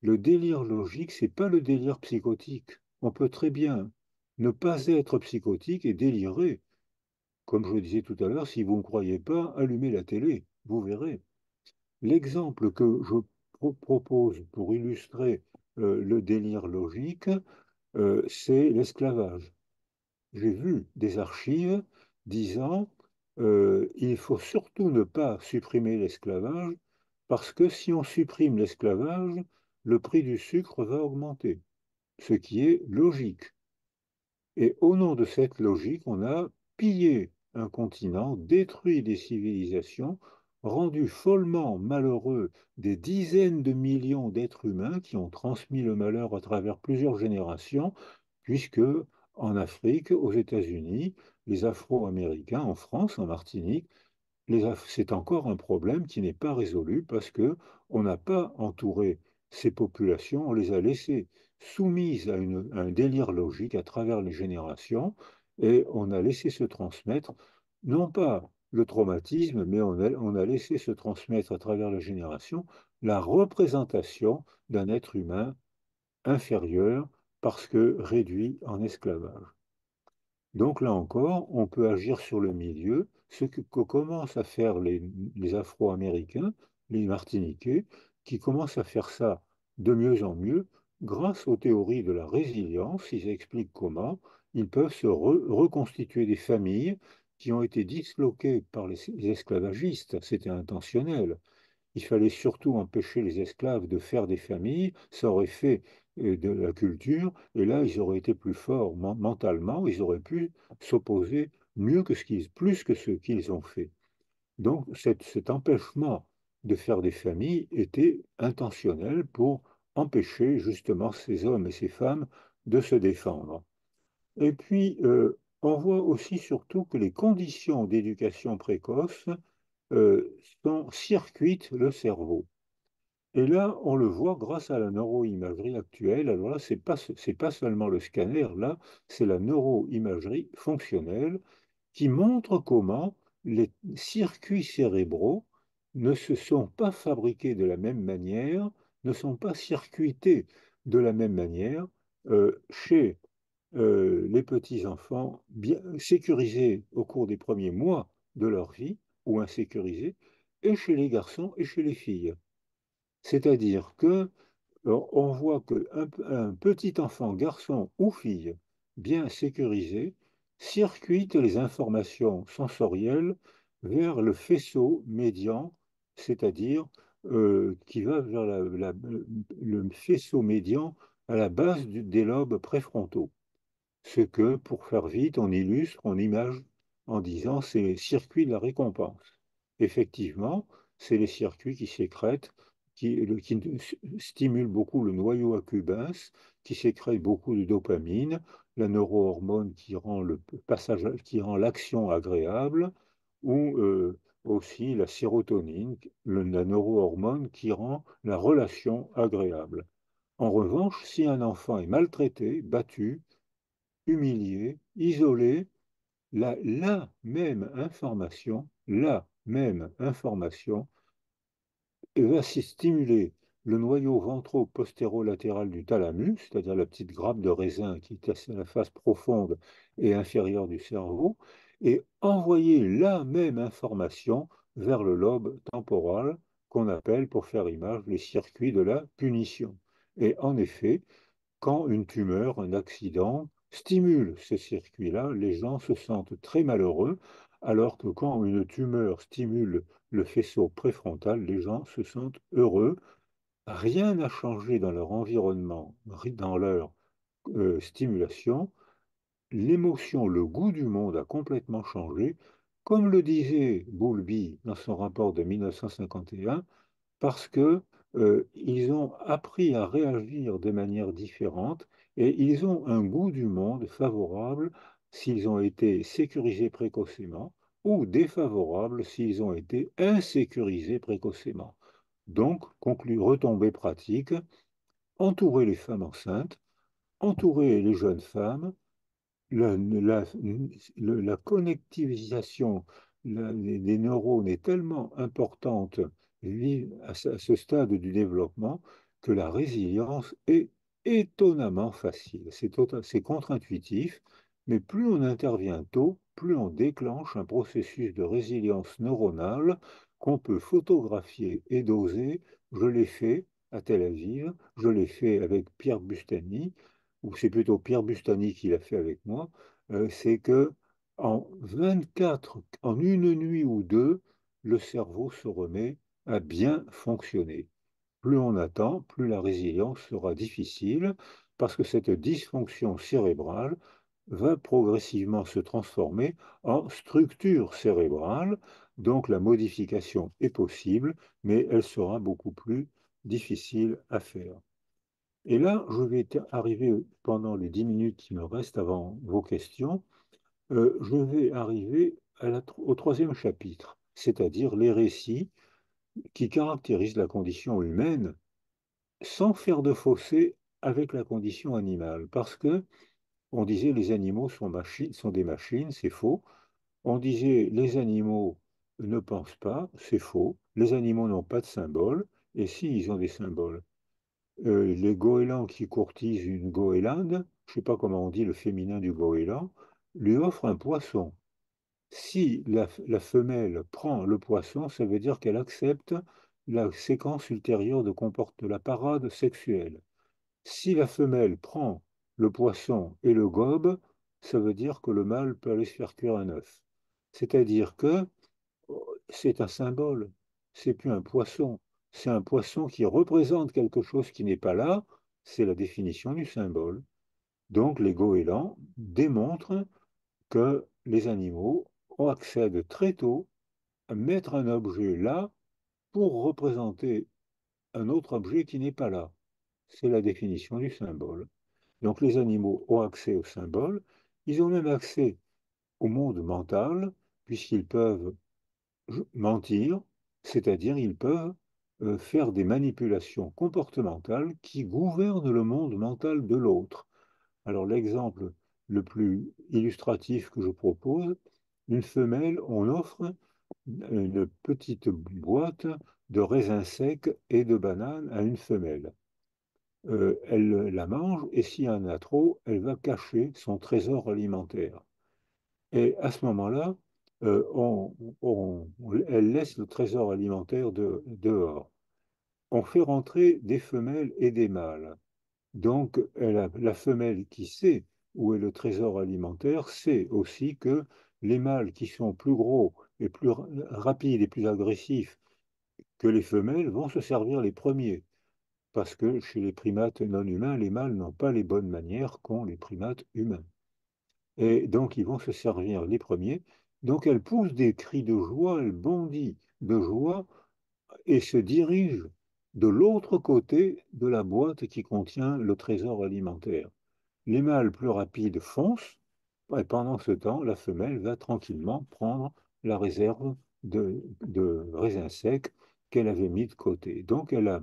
Le délire logique, c'est pas le délire psychotique. On peut très bien ne pas être psychotique et délirer. Comme je le disais tout à l'heure, si vous ne croyez pas, allumez la télé, vous verrez. L'exemple que je propose pour illustrer le délire logique, c'est l'esclavage. J'ai vu des archives disant il faut surtout ne pas supprimer l'esclavage parce que si on supprime l'esclavage, le prix du sucre va augmenter, ce qui est logique. Et au nom de cette logique, on a pillé un continent, détruit des civilisations, rendu follement malheureux des dizaines de millions d'êtres humains qui ont transmis le malheur à travers plusieurs générations, puisque en Afrique, aux États-Unis, les Afro-Américains, en France, en Martinique, c'est encore un problème qui n'est pas résolu parce que on n'a pas entouré ces populations, on les a laissées soumises à un délire logique à travers les générations et on a laissé se transmettre, non pas le traumatisme, mais on a laissé se transmettre à travers les générations la représentation d'un être humain inférieur parce que réduit en esclavage. Donc là encore, on peut agir sur le milieu, que commencent à faire les Afro-Américains, les Martiniquais, qui commencent à faire ça de mieux en mieux grâce aux théories de la résilience. Ils expliquent comment ils peuvent se reconstituer des familles qui ont été disloquées par les esclavagistes. C'était intentionnel. Il fallait surtout empêcher les esclaves de faire des familles, ça aurait fait de la culture, et là, ils auraient été plus forts mentalement, ils auraient pu s'opposer mieux que plus que ce qu'ils ont fait. Donc, cet empêchement de faire des familles était intentionnel pour empêcher justement ces hommes et ces femmes de se défendre. Et puis, on voit aussi surtout que les conditions d'éducation précoce circuitent le cerveau. Et là, on le voit grâce à la neuroimagerie actuelle. Alors là, c'est pas seulement le scanner, là, c'est la neuroimagerie fonctionnelle qui montre comment les circuits cérébraux ne se sont pas fabriqués de la même manière, ne sont pas circuités de la même manière chez les petits-enfants bien sécurisés au cours des premiers mois de leur vie ou insécurisés, et chez les garçons et chez les filles. C'est-à-dire que on voit qu'un petit enfant, garçon ou fille, bien sécurisé, circuite les informations sensorielles vers le faisceau médian, c'est-à-dire qui va vers le faisceau médian à la base des lobes préfrontaux. Ce que, pour faire vite, on illustre, on image en disant c'est les circuits de la récompense. Effectivement, c'est les circuits qui sécrètent, qui stimulent beaucoup le noyau accumbens, qui sécrètent beaucoup de dopamine, la neurohormone qui rend le passage, qui rend l'action agréable, ou aussi la sérotonine, la neurohormone qui rend la relation agréable. En revanche, si un enfant est maltraité, battu, humilié, isolé, la même information va stimuler le noyau ventro-postéro-latéral du thalamus, c'est-à-dire la petite grappe de raisin qui est à la face profonde et inférieure du cerveau, et envoyer la même information vers le lobe temporal qu'on appelle, pour faire image, les circuits de la punition. Et en effet, quand une tumeur, un accident stimule ces circuits-là, les gens se sentent très malheureux, alors que quand une tumeur stimule le faisceau préfrontal, les gens se sentent heureux. Rien n'a changé dans leur environnement, dans leur stimulation. L'émotion, le goût du monde a complètement changé. Comme le disait Bowlby dans son rapport de 1951, parce que ils ont appris à réagir de manière différente et ils ont un goût du monde favorable s'ils ont été sécurisés précocement ou défavorable s'ils ont été insécurisés précocement. Donc, retombée pratique, entourer les femmes enceintes, entourer les jeunes femmes, la connectivisation des neurones est tellement importante à ce stade du développement que la résilience est étonnamment facile. C'est contre-intuitif, mais plus on intervient tôt, plus on déclenche un processus de résilience neuronale qu'on peut photographier et doser. Je l'ai fait à Tel Aviv, je l'ai fait avec Pierre Bustani, ou c'est plutôt Pierre Bustani qui l'a fait avec moi. C'est que en une nuit ou deux, le cerveau se remet à bien fonctionner. Plus on attend, plus la résilience sera difficile, parce que cette dysfonction cérébrale va progressivement se transformer en structure cérébrale. Donc la modification est possible, mais elle sera beaucoup plus difficile à faire. Et là, je vais arriver pendant les 10 minutes qui me restent avant vos questions, je vais arriver au troisième chapitre, c'est-à-dire les récits qui caractérisent la condition humaine sans faire de fossé avec la condition animale. Parce que on disait les animaux sont des machines, c'est faux. On disait les animaux ne pensent pas, c'est faux. Les animaux n'ont pas de symboles, et si, ils ont des symboles. Les goélands qui courtisent une goélande, je ne sais pas comment on dit le féminin du goéland, lui offrent un poisson. Si la femelle prend le poisson, ça veut dire qu'elle accepte la séquence ultérieure de la parade sexuelle. Si la femelle prend le poisson et le gobe, ça veut dire que le mâle peut aller se faire cuire un œuf. C'est-à-dire que c'est un symbole, c'est plus un poisson, c'est un poisson qui représente quelque chose qui n'est pas là, c'est la définition du symbole. Donc les goélands démontrent que les animaux accèdent très tôt à mettre un objet là pour représenter un autre objet qui n'est pas là. C'est la définition du symbole. Donc les animaux ont accès au symbole, ils ont même accès au monde mental, puisqu'ils peuvent mentir, c'est-à-dire ils peuvent faire des manipulations comportementales qui gouvernent le monde mental de l'autre. Alors l'exemple le plus illustratif que je propose, une femelle, on offre une petite boîte de raisins secs et de bananes à une femelle. Elle la mange et s'il y en a trop, elle va cacher son trésor alimentaire. Et à ce moment-là, elle laisse le trésor alimentaire dehors. On fait rentrer des femelles et des mâles. Donc, la femelle qui sait où est le trésor alimentaire sait aussi que les mâles qui sont plus gros et plus rapides et plus agressifs que les femelles vont se servir les premiers. Parce que chez les primates non humains, les mâles n'ont pas les bonnes manières qu'ont les primates humains. Et donc, ils vont se servir les premiers. Donc, elle pousse des cris de joie, elle bondit de joie et se dirige de l'autre côté de la boîte qui contient le trésor alimentaire. Les mâles plus rapides foncent, et pendant ce temps, la femelle va tranquillement prendre la réserve de raisins secs qu'elle avait mis de côté. Donc, elle a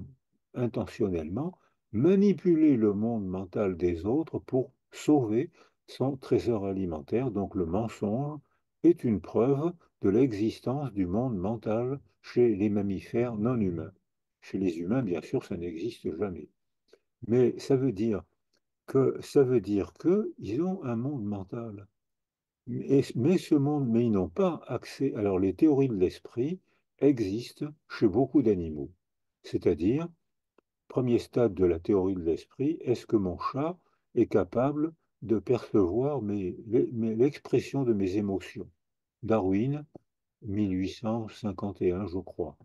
intentionnellement manipulé le monde mental des autres pour sauver son trésor alimentaire. Donc, le mensonge est une preuve de l'existence du monde mental chez les mammifères non humains. Chez les humains, bien sûr, ça n'existe jamais. Mais ça veut dire qu'ils ont un monde mental. Mais ils n'ont pas accès. Alors, les théories de l'esprit existent chez beaucoup d'animaux. C'est-à-dire, premier stade de la théorie de l'esprit, est-ce que mon chat est capable de percevoir l'expression de mes émotions? Darwin, 1851, je crois.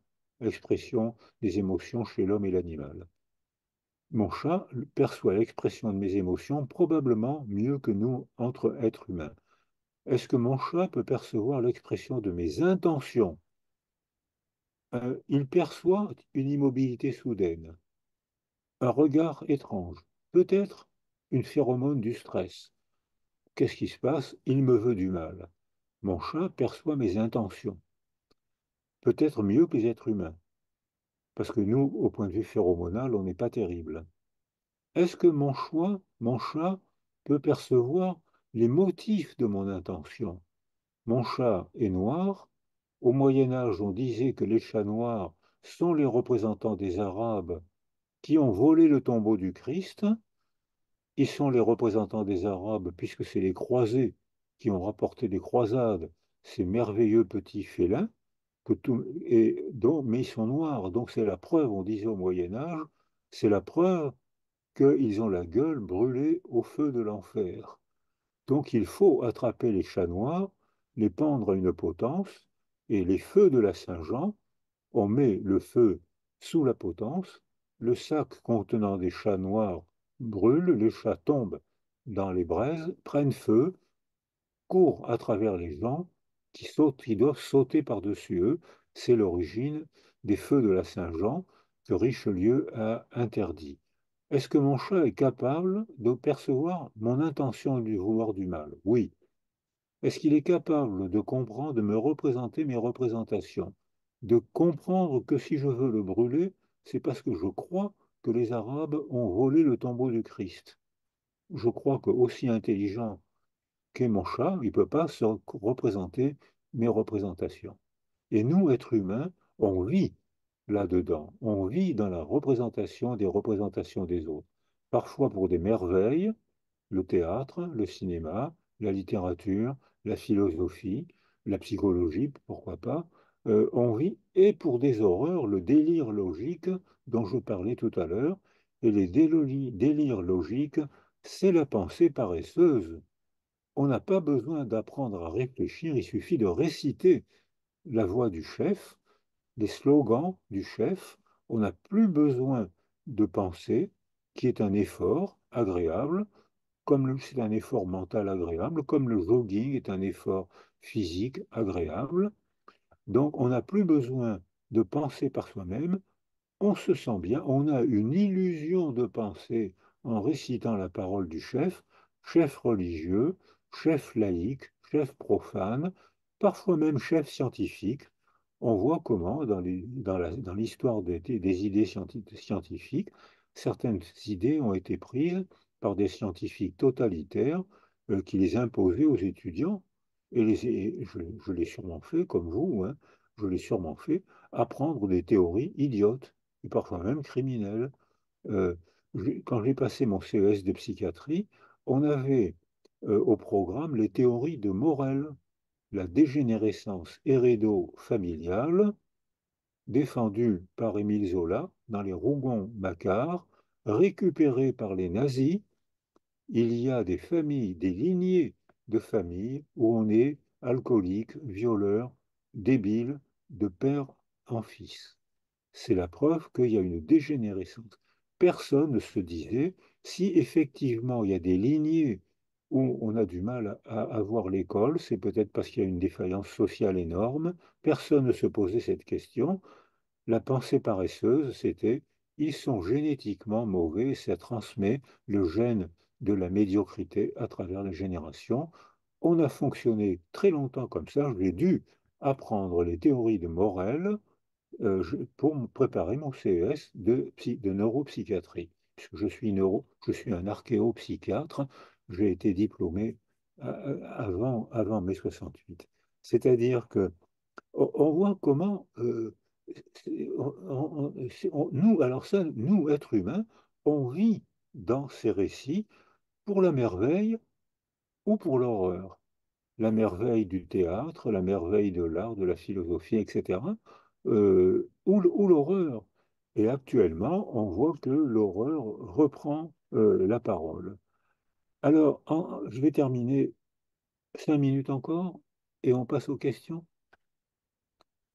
Expression des émotions chez l'homme et l'animal. Mon chat perçoit l'expression de mes émotions probablement mieux que nous entre êtres humains. Est-ce que mon chat peut percevoir l'expression de mes intentions? Il perçoit une immobilité soudaine, un regard étrange, peut-être une phéromone du stress. Qu'est-ce qui se passe? Il me veut du mal. Mon chat perçoit mes intentions, peut-être mieux que les êtres humains, parce que nous, au point de vue phéromonal, on n'est pas terrible. Est-ce que mon chat peut percevoir les motifs de mon intention? Mon chat est noir. Au Moyen Âge, on disait que les chats noirs sont les représentants des Arabes qui ont volé le tombeau du Christ. Ils sont les représentants des Arabes puisque c'est les croisés qui ont rapporté des croisades, ces merveilleux petits félins, mais ils sont noirs. Donc c'est la preuve, on disait au Moyen Âge, c'est la preuve qu'ils ont la gueule brûlée au feu de l'enfer. Donc il faut attraper les chats noirs, les pendre à une potence, et les feux de la Saint-Jean, on met le feu sous la potence, le sac contenant des chats noirs brûle, les chats tombent dans les braises, prennent feu, courent à travers les gens qui sautent, qui doivent sauter par-dessus eux. C'est l'origine des feux de la Saint-Jean que Richelieu a interdit. Est-ce que mon chat est capable de percevoir mon intention de lui vouloir du mal? Oui. Est-ce qu'il est capable de comprendre, de me représenter mes représentations? De comprendre que si je veux le brûler, c'est parce que je crois que les Arabes ont volé le tombeau du Christ. Je crois que aussi intelligent qu'est mon chat, il ne peut pas se représenter mes représentations. Et nous, êtres humains, on vit là-dedans. On vit dans la représentation des représentations des autres. Parfois pour des merveilles, le théâtre, le cinéma, la littérature, la philosophie, la psychologie, pourquoi pas, on vit, et pour des horreurs, le délire logique dont je parlais tout à l'heure, et les délires logiques, c'est la pensée paresseuse. On n'a pas besoin d'apprendre à réfléchir, il suffit de réciter la voix du chef, les slogans du chef. On n'a plus besoin de penser, qui est un effort agréable, c'est un effort mental agréable, comme le jogging est un effort physique agréable. Donc, on n'a plus besoin de penser par soi-même, on se sent bien, on a une illusion de pensée en récitant la parole du chef, chef religieux, chef laïque, chef profane, parfois même chef scientifique. On voit comment, dans l'histoire des idées scientifiques, certaines idées ont été prises par des scientifiques totalitaires qui les imposaient aux étudiants. je l'ai sûrement fait, comme vous, hein, je l'ai sûrement fait, apprendre des théories idiotes, et parfois même criminelles. Euh, Quand j'ai passé mon CES de psychiatrie, on avait au programme les théories de Morel, la dégénérescence hérédo-familiale, défendue par Émile Zola dans les Rougon-Macquart, récupérée par les nazis. Il y a des familles, des lignées de familles où on est alcoolique, violeur, débile, de père en fils. C'est la preuve qu'il y a une dégénérescence. Personne ne se disait si effectivement il y a des lignées où on a du mal à avoir l'école, c'est peut-être parce qu'il y a une défaillance sociale énorme. Personne ne se posait cette question. La pensée paresseuse, c'était ils sont génétiquement mauvais, ça transmet le gène de la médiocrité à travers les générations. On a fonctionné très longtemps comme ça. J'ai dû apprendre les théories de Morel pour me préparer mon CES de neuropsychiatrie. Puisque je suis un archéopsychiatre, j'ai été diplômé avant mai 68. C'est-à-dire que on voit comment nous, alors ça, nous, êtres humains, on vit dans ces récits pour la merveille ou pour l'horreur. La merveille du théâtre, la merveille de l'art, de la philosophie, etc., ou l'horreur. Et actuellement, on voit que l'horreur reprend la parole. Alors, je vais terminer 5 minutes encore et on passe aux questions.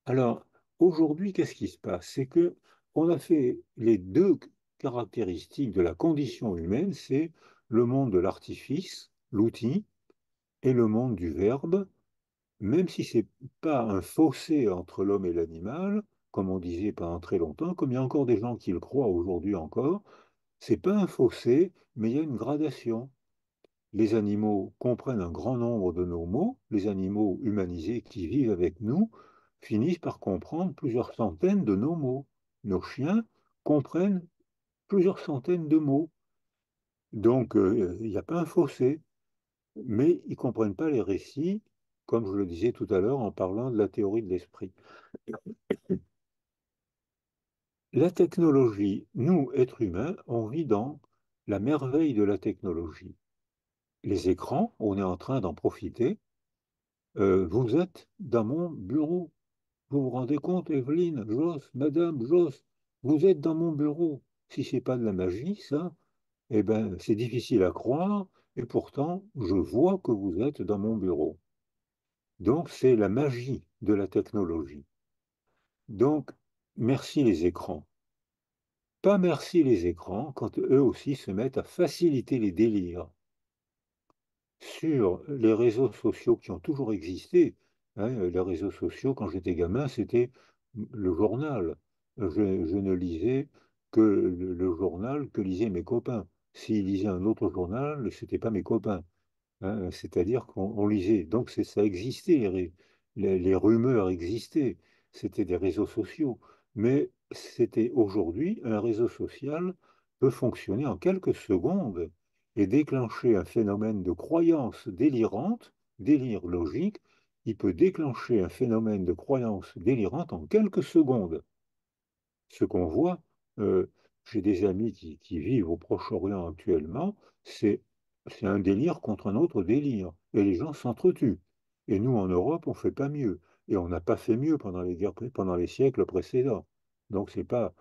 Alors, aujourd'hui, qu'est-ce qui se passe? C'est que on a fait les deux caractéristiques de la condition humaine, c'est le monde de l'artifice, l'outil, et le monde du verbe, même si c'est pas un fossé entre l'homme et l'animal, comme on disait pendant très longtemps, comme il y a encore des gens qui le croient aujourd'hui encore, c'est pas un fossé, mais il y a une gradation. Les animaux comprennent un grand nombre de nos mots, les animaux humanisés qui vivent avec nous finissent par comprendre plusieurs centaines de nos mots. Nos chiens comprennent plusieurs centaines de mots. Donc, il n'y a pas un fossé, mais ils ne comprennent pas les récits, comme je le disais tout à l'heure en parlant de la théorie de l'esprit. La technologie, nous, êtres humains, on vit dans la merveille de la technologie. Les écrans, on est en train d'en profiter. Vous êtes dans mon bureau. Vous vous rendez compte, Evelyne, Joss, Madame Joss, vous êtes dans mon bureau. Si c'est pas de la magie, ça, eh ben, c'est difficile à croire, et pourtant, je vois que vous êtes dans mon bureau. Donc, c'est la magie de la technologie. Donc, merci les écrans. Pas merci les écrans quand eux aussi se mettent à faciliter les délires sur les réseaux sociaux qui ont toujours existé. Hein, les réseaux sociaux, quand j'étais gamin, c'était le journal. Je ne lisais que le journal que lisaient mes copains. S'ils lisaient un autre journal, ce n'était pas mes copains. Hein, c'est-à-dire qu'on lisait. Donc ça existait, les rumeurs existaient. C'était des réseaux sociaux. Mais c'était aujourd'hui, un réseau social peut fonctionner en quelques secondes et déclencher un phénomène de croyance délirante, délire logique. Il peut déclencher un phénomène de croyance délirante en quelques secondes. Ce qu'on voit, euh, j'ai des amis qui vivent au Proche-Orient actuellement, c'est c'est un délire contre un autre délire. Et les gens s'entretuent. Et nous, en Europe, on ne fait pas mieux. Et on n'a pas fait mieux pendant les guerres, pendant les siècles précédents. Donc, c'est pas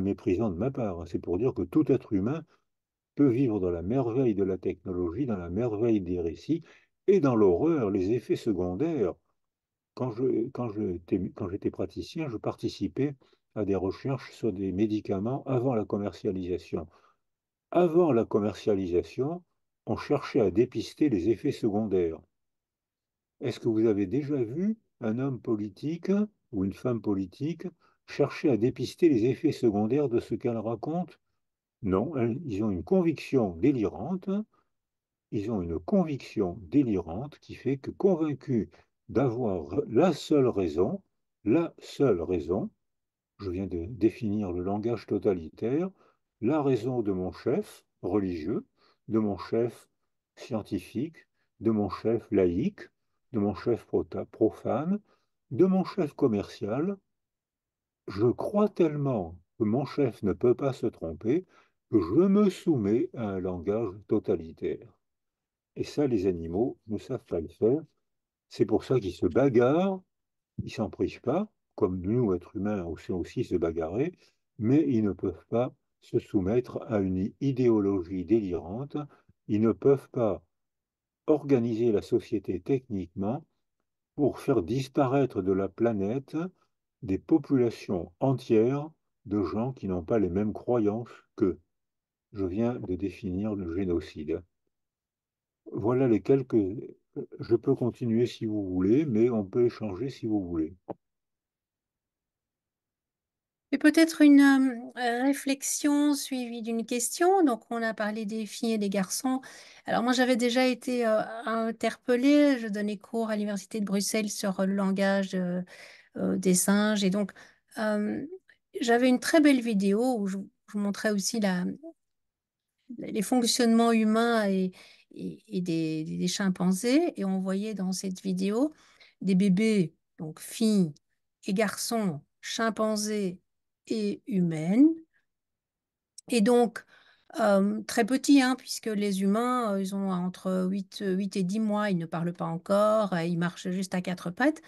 méprisant de ma part, hein. C'est pour dire que tout être humain peut vivre dans la merveille de la technologie, dans la merveille des récits et dans l'horreur, les effets secondaires. Quand j'étais praticien, je participais à des recherches sur des médicaments avant la commercialisation. Avant la commercialisation, on cherchait à dépister les effets secondaires. Est-ce que vous avez déjà vu un homme politique ou une femme politique chercher à dépister les effets secondaires de ce qu'elle raconte? Non, ils ont une conviction délirante. Ils ont une conviction délirante qui fait que convaincus d'avoir la seule raison, je viens de définir le langage totalitaire, la raison de mon chef religieux, de mon chef scientifique, de mon chef laïque, de mon chef profane, de mon chef commercial. Je crois tellement que mon chef ne peut pas se tromper que je me soumets à un langage totalitaire. Et ça, les animaux ne savent pas le faire. C'est pour ça qu'ils se bagarrent, ils s'en privent pas, comme nous, êtres humains, on sait aussi se bagarrer, mais ils ne peuvent pas se soumettre à une idéologie délirante. Ils ne peuvent pas organiser la société techniquement pour faire disparaître de la planète des populations entières de gens qui n'ont pas les mêmes croyances qu'eux. Je viens de définir le génocide. Voilà les quelques... Je peux continuer si vous voulez, mais on peut échanger si vous voulez. Et peut-être une réflexion suivie d'une question. Donc, on a parlé des filles et des garçons. Alors, moi, j'avais déjà été interpellée. Je donnais cours à l'Université de Bruxelles sur le langage des singes. Et donc, euh, j'avais une très belle vidéo où je montrais aussi les fonctionnements humains et des chimpanzés. Et on voyait dans cette vidéo des bébés, donc filles et garçons, chimpanzés et humaines. Et donc, très petits, hein, puisque les humains, ils ont entre 8 et 10 mois, ils ne parlent pas encore, ils marchent juste à quatre pattes.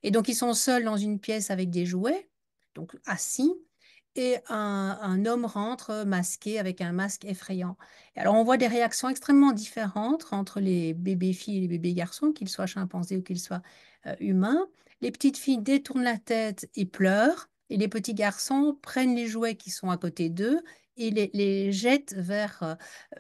Et donc, ils sont seuls dans une pièce avec des jouets, donc assis, et un homme rentre masqué avec un masque effrayant. Et alors, on voit des réactions extrêmement différentes entre les bébés filles et les bébés garçons, qu'ils soient chimpanzés ou qu'ils soient humains. Les petites filles détournent la tête et pleurent, et les petits garçons prennent les jouets qui sont à côté d'eux et les jettent vers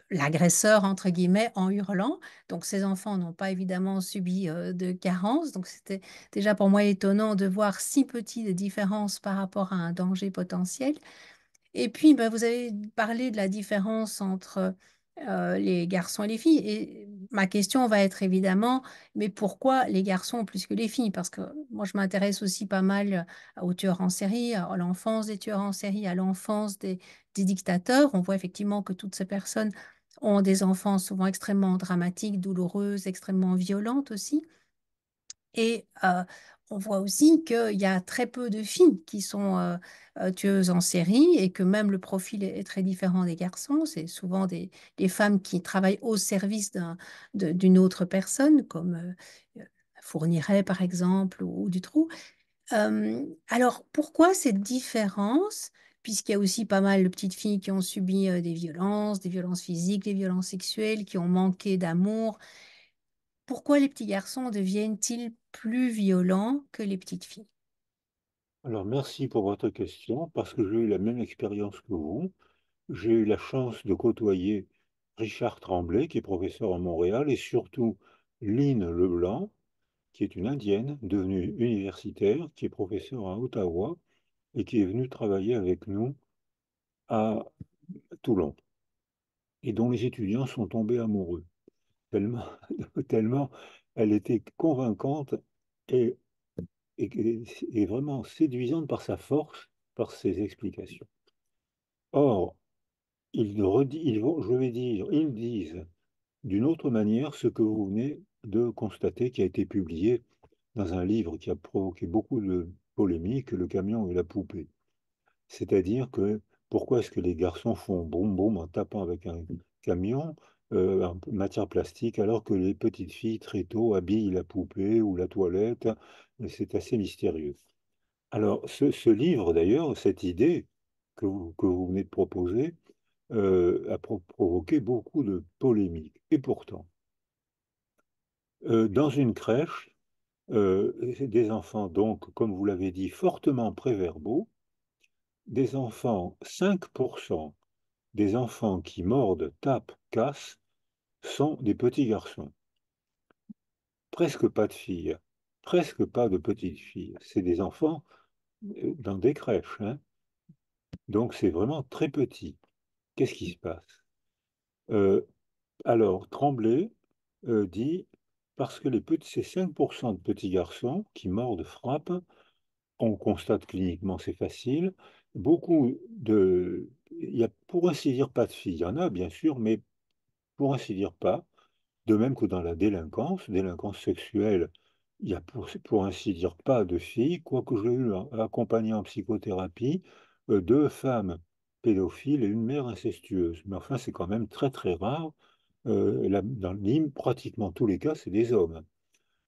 l'agresseur, entre guillemets, en hurlant. Donc, ces enfants n'ont pas évidemment subi de carence. Donc, c'était déjà pour moi étonnant de voir si petit de différence par rapport à un danger potentiel. Et puis, ben, vous avez parlé de la différence entre les garçons et les filles. Et ma question va être évidemment, mais pourquoi les garçons plus que les filles? Parce que moi, je m'intéresse aussi pas mal aux tueurs en série, à l'enfance des tueurs en série, à l'enfance des dictateurs. On voit effectivement que toutes ces personnes ont des enfants souvent extrêmement dramatiques, douloureuses, extrêmement violentes aussi. Et on voit aussi qu'il y a très peu de filles qui sont tueuses en série et que même le profil est très différent des garçons. C'est souvent des femmes qui travaillent au service d'une autre personne, comme Fourniret par exemple ou Dutroux. Alors pourquoi cette différence? Puisqu'il y a aussi pas mal de petites filles qui ont subi des violences physiques, des violences sexuelles, qui ont manqué d'amour. Pourquoi les petits garçons deviennent-ils plus violents que les petites filles? Alors, merci pour votre question, parce que j'ai eu la même expérience que vous. J'ai eu la chance de côtoyer Richard Tremblay, qui est professeur à Montréal, et surtout Lynn Leblanc, qui est une Indienne devenue universitaire, qui est professeure à Ottawa et qui est venue travailler avec nous à Toulon, et dont les étudiants sont tombés amoureux, tellement, tellement elle était convaincante et, et vraiment séduisante par sa force, par ses explications. Or, je vais dire, ils disent d'une autre manière ce que vous venez de constater, qui a été publié dans un livre qui a provoqué beaucoup de polémiques, Le camion et la poupée. C'est-à-dire que pourquoi est-ce que les garçons font boum boum en tapant avec un camion en matière plastique alors que les petites filles très tôt habillent la poupée ou la toilette? C'est assez mystérieux. Alors ce livre d'ailleurs, cette idée que vous venez de proposer, a provoqué beaucoup de polémiques. Et pourtant, dans une crèche, des enfants, donc, comme vous l'avez dit, fortement préverbaux, des enfants, 5% des enfants qui mordent, tapent, cassent, sont des petits garçons. Presque pas de filles, presque pas de petites filles. C'est des enfants dans des crèches, hein. Donc c'est vraiment très petit. Qu'est-ce qui se passe? Euh, alors, Tremblay dit, parce que ces 5% de petits garçons qui mordent, frappent, on constate cliniquement, c'est facile, il y a pour ainsi dire pas de filles, il y en a bien sûr, mais pour ainsi dire pas. De même que dans la délinquance sexuelle, il y a pour ainsi dire pas de filles, quoique j'ai eu accompagné en psychothérapie deux femmes pédophiles et une mère incestueuse. Mais enfin, c'est quand même très très rare. Dans pratiquement tous les cas, c'est des hommes.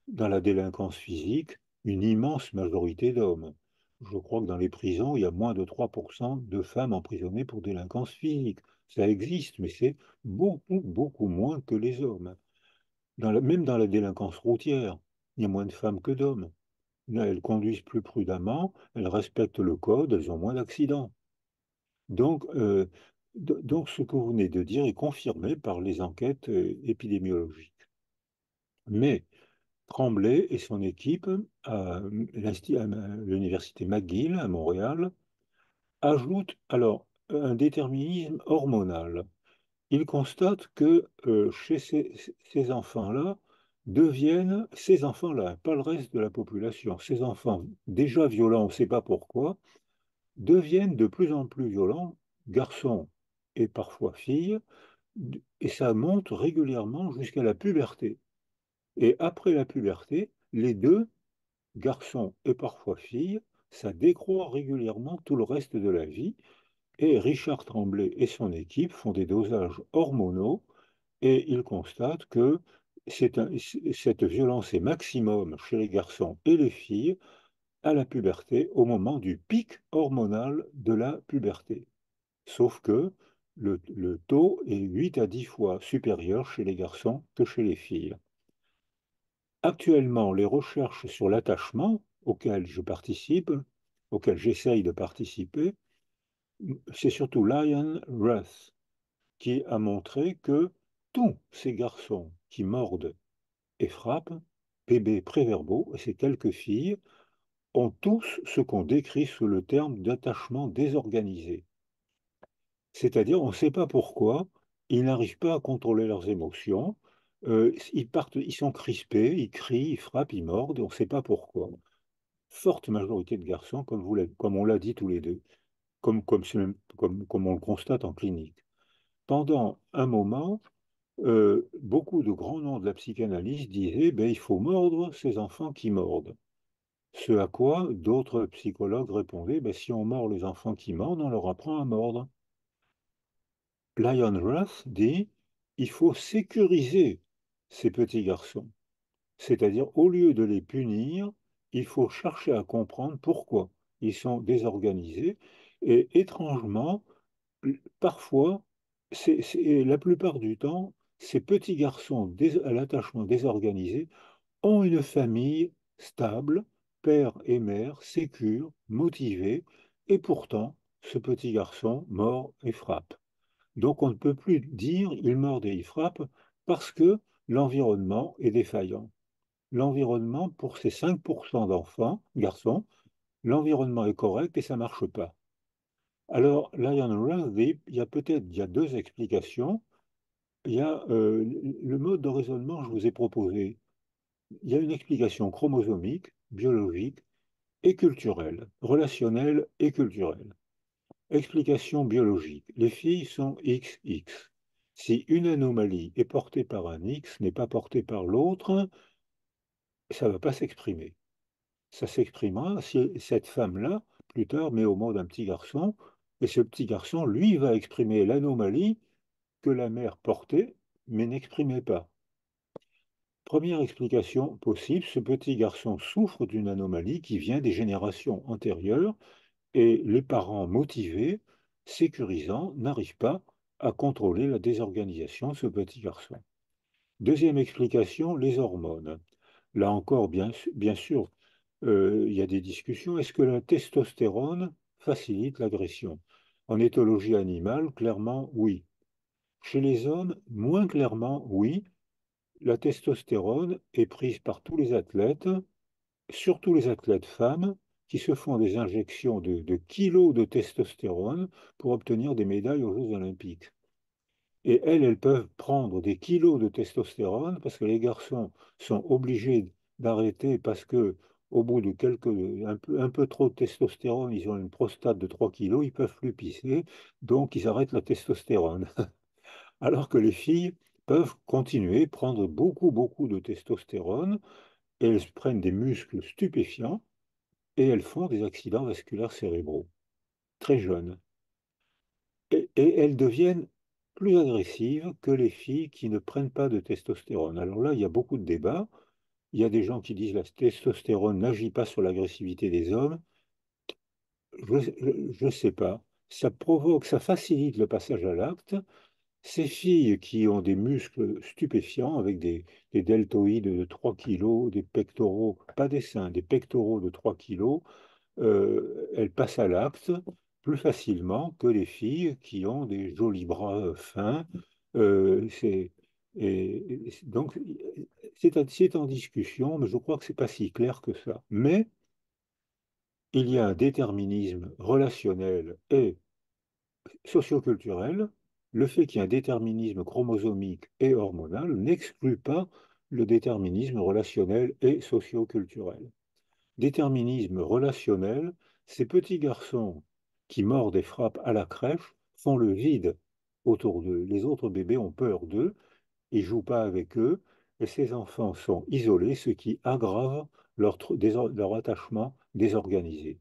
Dans la délinquance physique, une immense majorité d'hommes. Je crois que dans les prisons, il y a moins de 3% de femmes emprisonnées pour délinquance physique. Ça existe, mais c'est beaucoup, beaucoup moins que les hommes. Même dans la délinquance routière, il y a moins de femmes que d'hommes. Là, elles conduisent plus prudemment, elles respectent le code, elles ont moins d'accidents. Donc, donc, ce que vous venez de dire est confirmé par les enquêtes épidémiologiques. Mais Tremblay et son équipe à à l'université McGill à Montréal ajoutent alors un déterminisme hormonal. Ils constatent que chez ces enfants-là ces enfants-là, pas le reste de la population, ces enfants déjà violents, on ne sait pas pourquoi, deviennent de plus en plus violents, garçons et parfois filles, et ça monte régulièrement jusqu'à la puberté. Et après la puberté, les deux, garçons et parfois filles, ça décroît régulièrement tout le reste de la vie. Et Richard Tremblay et son équipe font des dosages hormonaux et ils constatent que cette violence est maximum chez les garçons et les filles à la puberté, au moment du pic hormonal de la puberté. Sauf que le taux est 8 à 10 fois supérieur chez les garçons que chez les filles. Actuellement, les recherches sur l'attachement auxquelles je participe, auxquelles j'essaye de participer, c'est surtout Lyon Ruth qui a montré que tous ces garçons qui mordent et frappent, bébés préverbaux, et ces quelques filles, ont tous ce qu'on décrit sous le terme d'attachement désorganisé. C'est-à-dire, on ne sait pas pourquoi, ils n'arrivent pas à contrôler leurs émotions, ils sont crispés, ils crient, ils frappent, ils mordent, on ne sait pas pourquoi. Forte majorité de garçons, comme on l'a dit tous les deux, comme on le constate en clinique. Pendant un moment, beaucoup de grands noms de la psychanalyse disaient ben, il faut mordre ces enfants qui mordent. Ce à quoi d'autres psychologues répondaient ben, si on mord les enfants qui mordent, on leur apprend à mordre. Lion Roth dit il faut sécuriser ces petits garçons. C'est-à-dire, au lieu de les punir, il faut chercher à comprendre pourquoi ils sont désorganisés. Et étrangement, parfois, et la plupart du temps, ces petits garçons à l'attachement désorganisé ont une famille stable, père et mère, sécure, motivés, et pourtant, ce petit garçon mord et frappe. Donc on ne peut plus dire il mord et il frappe parce que l'environnement est défaillant. L'environnement, pour ces 5% d'enfants, garçons, l'environnement est correct et ça ne marche pas. Alors, Lion Run dit, il y a deux explications. Il y a le mode de raisonnement que je vous ai proposé. Il y a une explication chromosomique, biologique et culturelle, relationnelle et culturelle. Explication biologique. Les filles sont XX. Si une anomalie est portée par un X, n'est pas portée par l'autre, ça ne va pas s'exprimer. Ça s'exprimera si cette femme-là, plus tard, met au monde un petit garçon, et ce petit garçon, lui, va exprimer l'anomalie que la mère portait, mais n'exprimait pas. Première explication possible, ce petit garçon souffre d'une anomalie qui vient des générations antérieures, et les parents motivés, sécurisants, n'arrivent pas à contrôler la désorganisation de ce petit garçon. Deuxième explication, les hormones. Là encore, bien sûr, il y a des discussions. Est-ce que la testostérone facilite l'agression? En éthologie animale, clairement, oui. Chez les hommes, moins clairement, oui. La testostérone est prise par tous les athlètes, surtout les athlètes femmes, qui se font des injections de kilos de testostérone pour obtenir des médailles aux Jeux olympiques. Et elles peuvent prendre des kilos de testostérone parce que les garçons sont obligés d'arrêter parce que au bout de un peu trop de testostérone, ils ont une prostate de 3 kilos, ils peuvent plus pisser, donc ils arrêtent la testostérone. Alors que les filles peuvent continuer, prendre beaucoup, beaucoup de testostérone, et elles prennent des muscles stupéfiants, et elles font des accidents vasculaires cérébraux, très jeunes. Et elles deviennent plus agressives que les filles qui ne prennent pas de testostérone. Alors là, il y a beaucoup de débats. Il y a des gens qui disent que la testostérone n'agit pas sur l'agressivité des hommes. Je ne sais pas. Ça provoque, ça facilite le passage à l'acte. Ces filles qui ont des muscles stupéfiants avec des deltoïdes de 3 kilos, des pectoraux, pas des seins, des pectoraux de 3 kilos, elles passent à l'acte plus facilement que les filles qui ont des jolis bras fins. C'est, donc, c'est en discussion, mais je crois que c'est pas si clair que ça. Mais il y a un déterminisme relationnel et socioculturel. Le fait qu'il y ait un déterminisme chromosomique et hormonal n'exclut pas le déterminisme relationnel et socioculturel. Déterminisme relationnel, ces petits garçons qui mordent et frappent à la crèche font le vide autour d'eux. Les autres bébés ont peur d'eux, ils jouent pas avec eux, et ces enfants sont isolés, ce qui aggrave leur attachement désorganisé.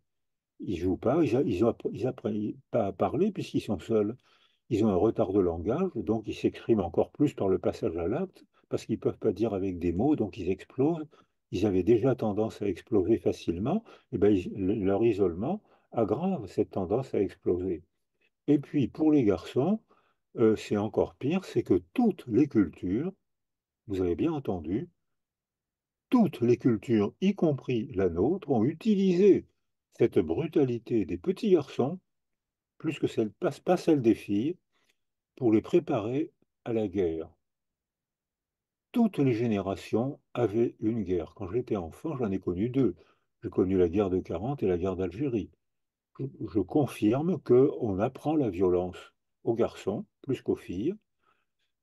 Ils jouent pas, ils apprennent pas à parler puisqu'ils sont seuls. Ils ont un retard de langage, donc ils s'expriment encore plus par le passage à l'acte, parce qu'ils ne peuvent pas dire avec des mots, donc ils explosent. Ils avaient déjà tendance à exploser facilement, et ben, leur isolement aggrave cette tendance à exploser. Et puis pour les garçons, c'est encore pire, c'est que toutes les cultures, vous avez bien entendu, toutes les cultures, y compris la nôtre, ont utilisé cette brutalité des petits garçons, plus que celle, pas celle des filles, pour les préparer à la guerre. Toutes les générations avaient une guerre. Quand j'étais enfant, j'en ai connu deux. J'ai connu la guerre de 40 et la guerre d'Algérie. Je confirme qu'on apprend la violence aux garçons plus qu'aux filles.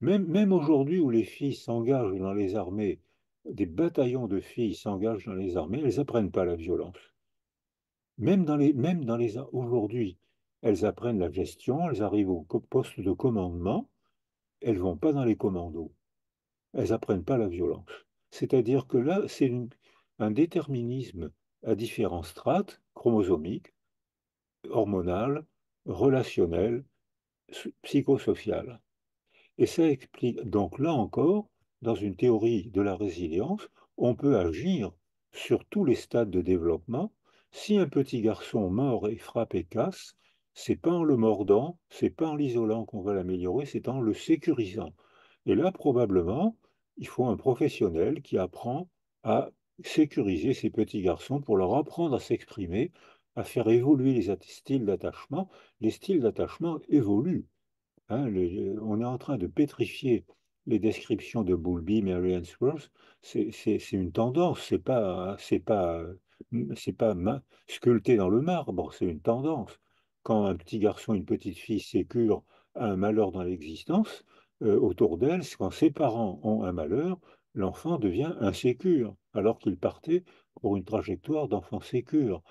Même aujourd'hui où les filles s'engagent dans les armées, des bataillons de filles s'engagent dans les armées, elles n'apprennent pas la violence. Aujourd'hui, elles apprennent la gestion, elles arrivent au poste de commandement, elles vont pas dans les commandos. Elles n'apprennent pas la violence. C'est-à-dire que là, un déterminisme à différents strates, chromosomiques, hormonal, relationnel, psychosocial. Et ça explique, donc là encore, dans une théorie de la résilience, on peut agir sur tous les stades de développement. Si un petit garçon mord et frappe et casse, c'est pas en le mordant, c'est pas en l'isolant qu'on va l'améliorer, c'est en le sécurisant. Et là, probablement, il faut un professionnel qui apprend à sécuriser ces petits garçons pour leur apprendre à s'exprimer, à faire évoluer les styles d'attachement. Les styles d'attachement évoluent. Hein, on est en train de pétrifier les descriptions de Bowlby, Mary Ainsworth. C'est une tendance, c'est pas sculpté dans le marbre, c'est une tendance. Quand un petit garçon, une petite fille sécure a un malheur dans l'existence, autour d'elle, quand ses parents ont un malheur, l'enfant devient insécure, alors qu'il partait pour une trajectoire d'enfant sécure.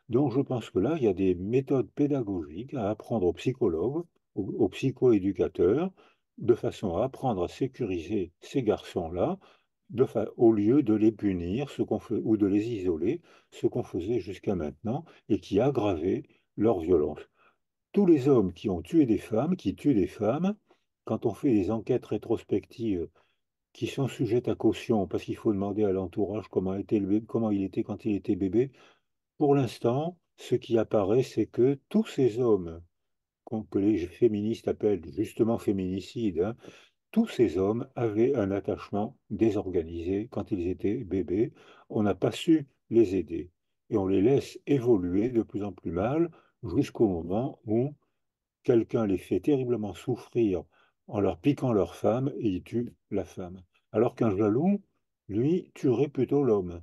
Donc je pense que là, il y a des méthodes pédagogiques à apprendre aux psychologues, aux psychoéducateurs, de façon à apprendre à sécuriser ces garçons-là, au lieu de les punir ou de les isoler, ce qu'on faisait jusqu'à maintenant et qui aggravait leur violence. Tous les hommes qui ont tué des femmes, qui tuent des femmes, quand on fait des enquêtes rétrospectives qui sont sujettes à caution, parce qu'il faut demander à l'entourage comment il était quand il était bébé, pour l'instant, ce qui apparaît, c'est que tous ces hommes que les féministes appellent justement féminicides, hein, tous ces hommes avaient un attachement désorganisé quand ils étaient bébés. On n'a pas su les aider. Et on les laisse évoluer de plus en plus mal jusqu'au moment où quelqu'un les fait terriblement souffrir en leur piquant leur femme et ils tuent la femme. Alors qu'un jaloux, lui, tuerait plutôt l'homme.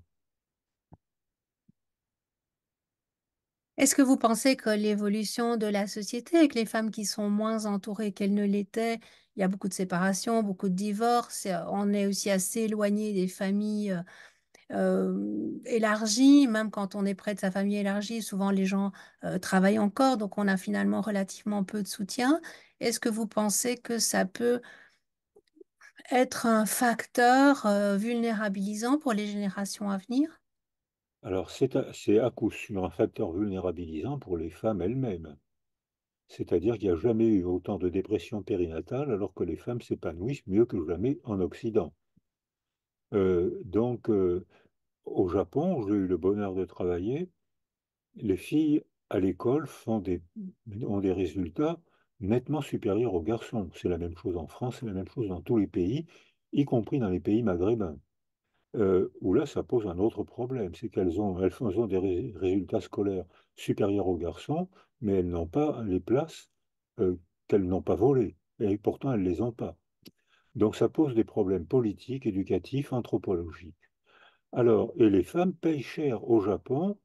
Est-ce que vous pensez que l'évolution de la société, avec les femmes qui sont moins entourées qu'elles ne l'étaient, il y a beaucoup de séparations, beaucoup de divorces, on est aussi assez éloigné des familles élargies, même quand on est près de sa famille élargie, souvent les gens travaillent encore, donc on a finalement relativement peu de soutien. Est-ce que vous pensez que ça peut être un facteur vulnérabilisant pour les générations à venir? Alors, c'est à coup sûr un facteur vulnérabilisant pour les femmes elles-mêmes. C'est-à-dire qu'il n'y a jamais eu autant de dépression périnatale alors que les femmes s'épanouissent mieux que jamais en Occident. Donc, au Japon, où j'ai eu le bonheur de travailler, les filles à l'école ont des résultats nettement supérieurs aux garçons. C'est la même chose en France, c'est la même chose dans tous les pays, y compris dans les pays maghrébins. Où là, ça pose un autre problème, c'est elles ont des résultats scolaires supérieurs aux garçons, mais elles n'ont pas les places qu'elles n'ont pas volées, et pourtant elles ne les ont pas. Donc ça pose des problèmes politiques, éducatifs, anthropologiques. Alors, et les femmes payent cher au Japon.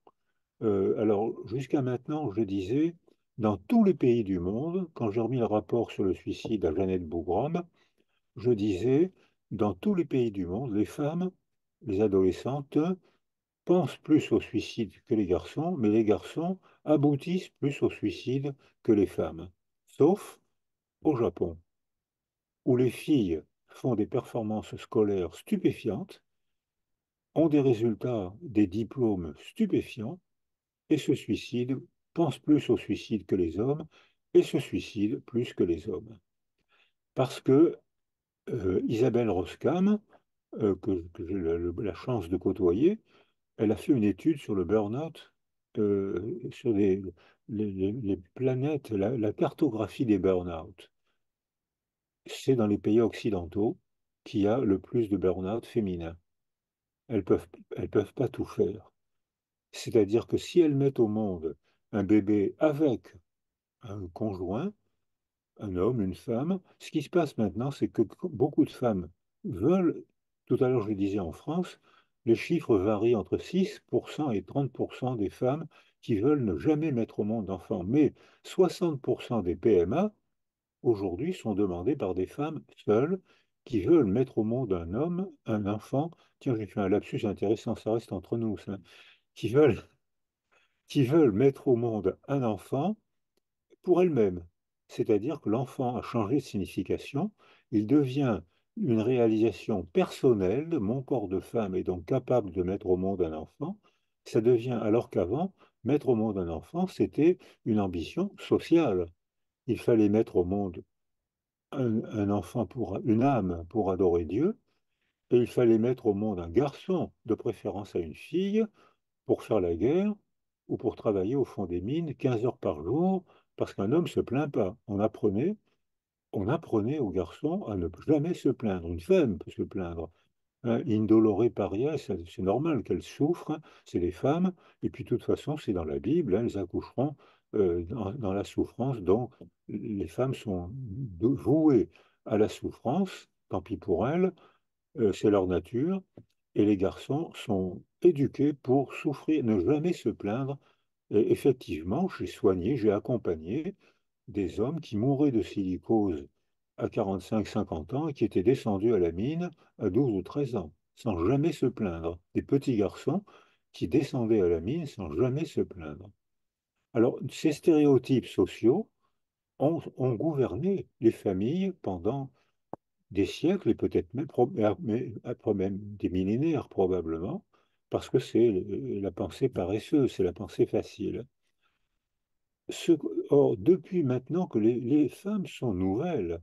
Alors, jusqu'à maintenant, je disais, dans tous les pays du monde, quand j'ai remis le rapport sur le suicide à Jeannette Bougram, je disais, dans tous les pays du monde, les femmes, les adolescentes, pensent plus au suicide que les garçons, mais les garçons aboutissent plus au suicide que les femmes. Sauf au Japon, où les filles font des performances scolaires stupéfiantes, ont des résultats, des diplômes stupéfiants, et se suicident, pensent plus au suicide que les hommes, et se suicident plus que les hommes. Parce que Isabelle Roskam, que j'ai la chance de côtoyer, elle a fait une étude sur le burn-out, sur les planètes, la cartographie des burn-out. C'est dans les pays occidentaux qu'il y a le plus de burn-out féminin. Elles peuvent pas tout faire. C'est-à-dire que si elles mettent au monde un bébé avec un conjoint, un homme, une femme. Ce qui se passe maintenant, c'est que beaucoup de femmes veulent, tout à l'heure je le disais en France, les chiffres varient entre 6% et 30% des femmes qui veulent ne jamais mettre au monde d'enfants. Mais 60% des PMA, aujourd'hui, sont demandées par des femmes seules qui veulent mettre au monde un homme, un enfant. Tiens, j'ai fait un lapsus intéressant, ça reste entre nous, ça. Qui veulent, qui veulent mettre au monde un enfant pour elle-même. C'est-à-dire que l'enfant a changé de signification, il devient une réalisation personnelle, mon corps de femme est donc capable de mettre au monde un enfant, ça devient alors qu'avant, mettre au monde un enfant, c'était une ambition sociale. Il fallait mettre au monde un enfant pour une âme pour adorer Dieu, et il fallait mettre au monde un garçon, de préférence à une fille, pour faire la guerre ou pour travailler au fond des mines 15 heures par jour, parce qu'un homme ne se plaint pas. On apprenait aux garçons à ne jamais se plaindre. Une femme peut se plaindre. Hein, indolore paria, c'est normal qu'elles souffrent, hein, c'est les femmes, et puis de toute façon, c'est dans la Bible, hein, elles accoucheront dans la souffrance, donc les femmes sont vouées à la souffrance, tant pis pour elles, c'est leur nature, et les garçons sont éduqués pour souffrir, ne jamais se plaindre. Et effectivement, j'ai soigné, j'ai accompagné des hommes qui mouraient de silicose à 45-50 ans et qui étaient descendus à la mine à 12 ou 13 ans, sans jamais se plaindre. Des petits garçons qui descendaient à la mine sans jamais se plaindre. Alors, ces stéréotypes sociaux ont gouverné les familles pendant des siècles et peut-être même, mais après même des millénaires probablement, parce que c'est la pensée paresseuse, c'est la pensée facile. Ce- Or, depuis maintenant que les femmes sont nouvelles,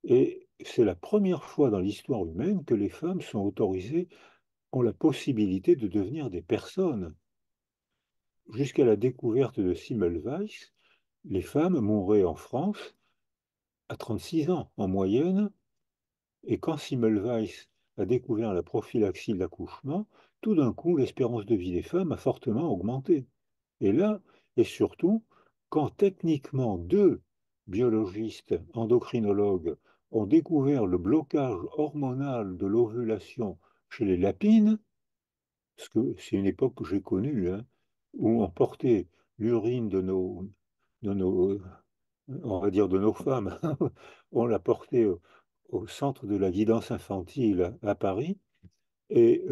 et c'est la première fois dans l'histoire humaine que les femmes sont autorisées, ont la possibilité de devenir des personnes. Jusqu'à la découverte de Semmelweis, les femmes mouraient en France à 36 ans en moyenne. Et quand Semmelweis a découvert la prophylaxie de l'accouchement, tout d'un coup, l'espérance de vie des femmes a fortement augmenté. Et là, et surtout, quand techniquement deux biologistes endocrinologues ont découvert le blocage hormonal de l'ovulation chez les lapines, parce que c'est une époque que j'ai connue, hein, où on portait l'urine de nos, on va dire de nos femmes, on la portait au centre de la guidance infantile à Paris, et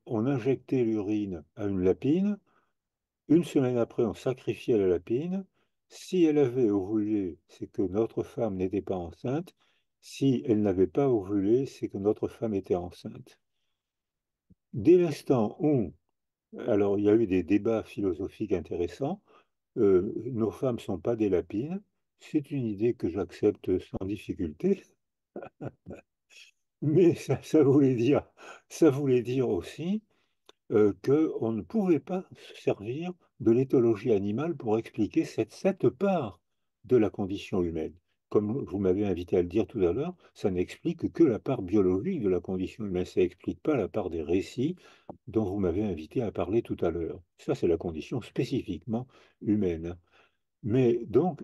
on injectait l'urine à une lapine. Une semaine après, on sacrifiait la lapine. Si elle avait ovulé, c'est que notre femme n'était pas enceinte. Si elle n'avait pas ovulé, c'est que notre femme était enceinte. Dès l'instant où, alors il y a eu des débats philosophiques intéressants, nos femmes ne sont pas des lapines, c'est une idée que j'accepte sans difficulté, mais ça voulait dire aussi qu'on ne pouvait pas se servir de l'éthologie animale pour expliquer cette part de la condition humaine. Comme vous m'avez invité à le dire tout à l'heure, ça n'explique que la part biologique de la condition humaine, ça n'explique pas la part des récits dont vous m'avez invité à parler tout à l'heure. Ça, c'est la condition spécifiquement humaine. Mais donc,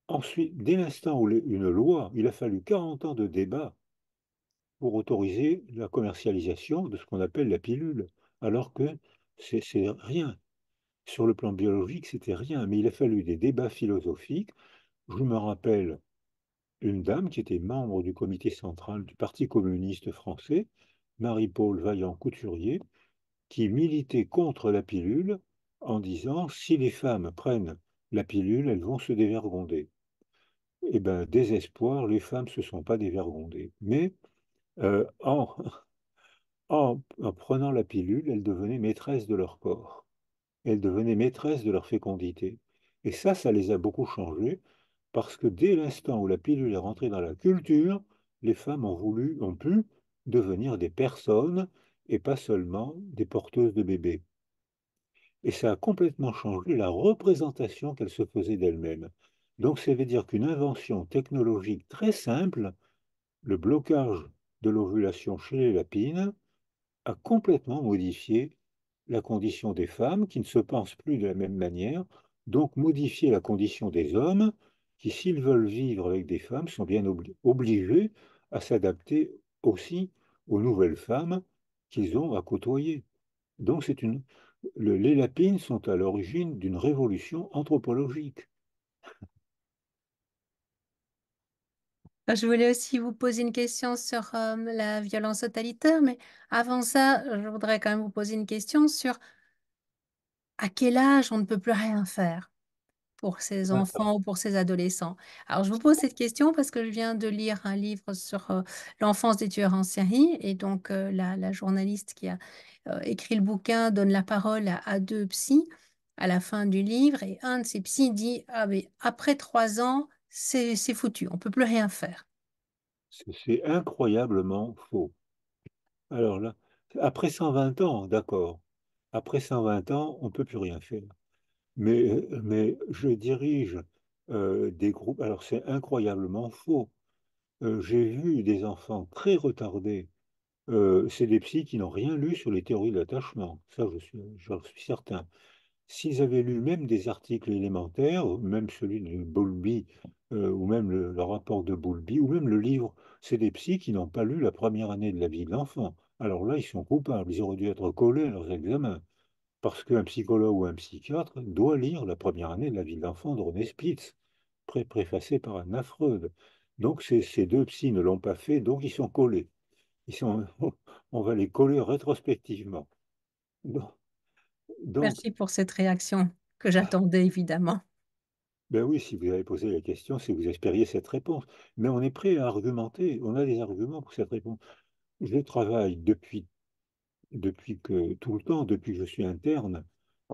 ensuite, dès l'instant où une loi, il a fallu 40 ans de débat pour autoriser la commercialisation de ce qu'on appelle la pilule, alors que c'est rien. Sur le plan biologique, c'était rien, mais il a fallu des débats philosophiques. Je me rappelle une dame qui était membre du comité central du Parti communiste français, Marie-Paul Vaillant-Couturier, qui militait contre la pilule en disant si les femmes prennent la pilule, elles vont se dévergonder. Eh bien, désespoir, les femmes ne se sont pas dévergondées. Mais euh, en, en prenant la pilule, elles devenaient maîtresses de leur corps. Elles devenaient maîtresses de leur fécondité. Et ça les a beaucoup changées, parce que dès l'instant où la pilule est rentrée dans la culture, les femmes ont pu devenir des personnes et pas seulement des porteuses de bébés. Et ça a complètement changé la représentation qu'elles se faisaient d'elles-mêmes. Donc ça veut dire qu'une invention technologique très simple, le blocage de l'ovulation chez les lapines, a complètement modifié la condition des femmes qui ne se pensent plus de la même manière, donc modifié la condition des hommes qui, s'ils veulent vivre avec des femmes, sont bien obligés à s'adapter aussi aux nouvelles femmes qu'ils ont à côtoyer. Donc les lapines sont à l'origine d'une révolution anthropologique. Je voulais aussi vous poser une question sur la violence totalitaire, mais avant ça, je voudrais quand même vous poser une question sur à quel âge on ne peut plus rien faire pour ces 20 ans. enfants ou pour ces adolescents. Alors, je vous pose cette question parce que je viens de lire un livre sur l'enfance des tueurs en série et donc la journaliste qui a écrit le bouquin donne la parole à deux psys à la fin du livre et un de ces psys dit, ah mais après 3 ans, c'est foutu, on peut plus rien faire. C'est incroyablement faux. Alors là, après 120 ans, d'accord. Après 120 ans, on ne peut plus rien faire. Mais je dirige des groupes. Alors c'est incroyablement faux. J'ai vu des enfants très retardés. C'est des psys qui n'ont rien lu sur les théories de l'attachement. Ça, j'en suis certain. S'ils avaient lu même des articles élémentaires, même celui de Bowlby, ou même le rapport de Bowlby, ou même le livre, c'est des psys qui n'ont pas lu la première année de la vie de l'enfant. Alors là, ils sont coupables. Ils auraient dû être collés à leurs examens. Parce qu'un psychologue ou un psychiatre doit lire la première année de la vie de l'enfant de René Spitz, préfacé par Anna Freud. Donc ces deux psys ne l'ont pas fait, donc ils sont collés. Ils sont, on va les coller rétrospectivement. Donc, donc, Merci pour cette réaction que j'attendais évidemment. ben oui, si vous avez posé la question, c'est que vous espériez cette réponse. Mais on est prêt à argumenter, on a des arguments pour cette réponse. Je travaille depuis que tout le temps, depuis que je suis interne,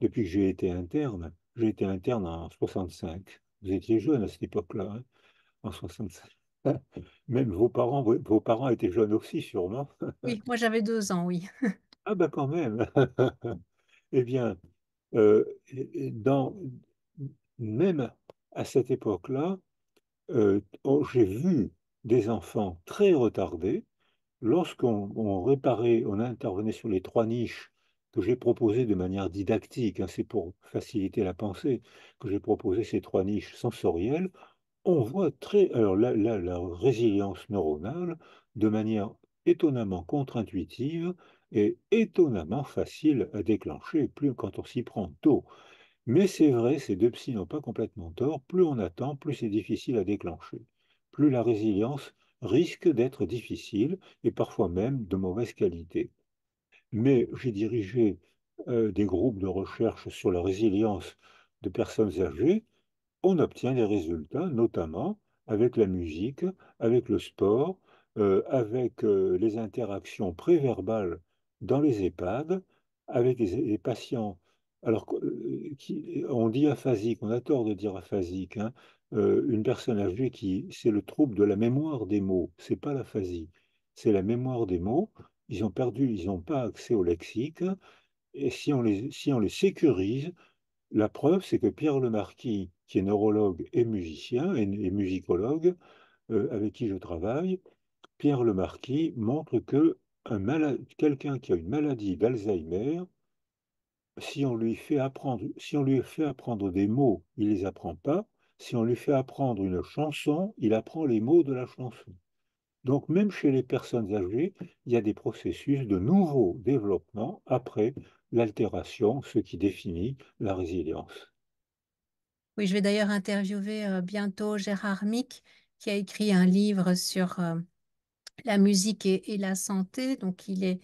depuis que j'ai été interne en 65. Vous étiez jeune à cette époque-là, hein, en 65. Même vos parents étaient jeunes aussi, sûrement. Oui, moi j'avais 2 ans, oui. Ah ben quand même. Eh bien, euh, même à cette époque-là, j'ai vu des enfants très retardés. Lorsqu'on réparait, on intervenait sur les trois niches que j'ai proposées de manière didactique, hein, c'est pour faciliter la pensée que j'ai proposé ces trois niches sensorielles, on voit alors la résilience neuronale de manière étonnamment contre-intuitive et étonnamment facile à déclencher, plus quand on s'y prend tôt. Mais c'est vrai, ces deux psys n'ont pas complètement tort. Plus on attend, plus c'est difficile à déclencher. Plus la résilience risque d'être difficile et parfois même de mauvaise qualité. Mais j'ai dirigé des groupes de recherche sur la résilience de personnes âgées. On obtient des résultats, notamment avec la musique, avec le sport, avec les interactions préverbales dans les EHPAD, avec les patients. Alors, on dit aphasique, on a tort de dire aphasique, hein. Une personne âgée c'est le trouble de la mémoire des mots, c'est pas l'aphasie, c'est la mémoire des mots. Ils ont perdu, ils n'ont pas accès au lexique, et si on les sécurise, la preuve, c'est que Pierre Lemarquis, qui est neurologue et musicien et musicologue, avec qui je travaille, Pierre Lemarquis montre que quelqu'un qui a une maladie d'Alzheimer, si on lui fait apprendre des mots, il les apprend pas. Si on lui fait apprendre une chanson, il apprend les mots de la chanson. Donc, même chez les personnes âgées, il y a des processus de nouveau développement après l'altération, ce qui définit la résilience. Oui, je vais d'ailleurs interviewer bientôt Gérard Mick, qui a écrit un livre sur la musique et la santé. Donc, il est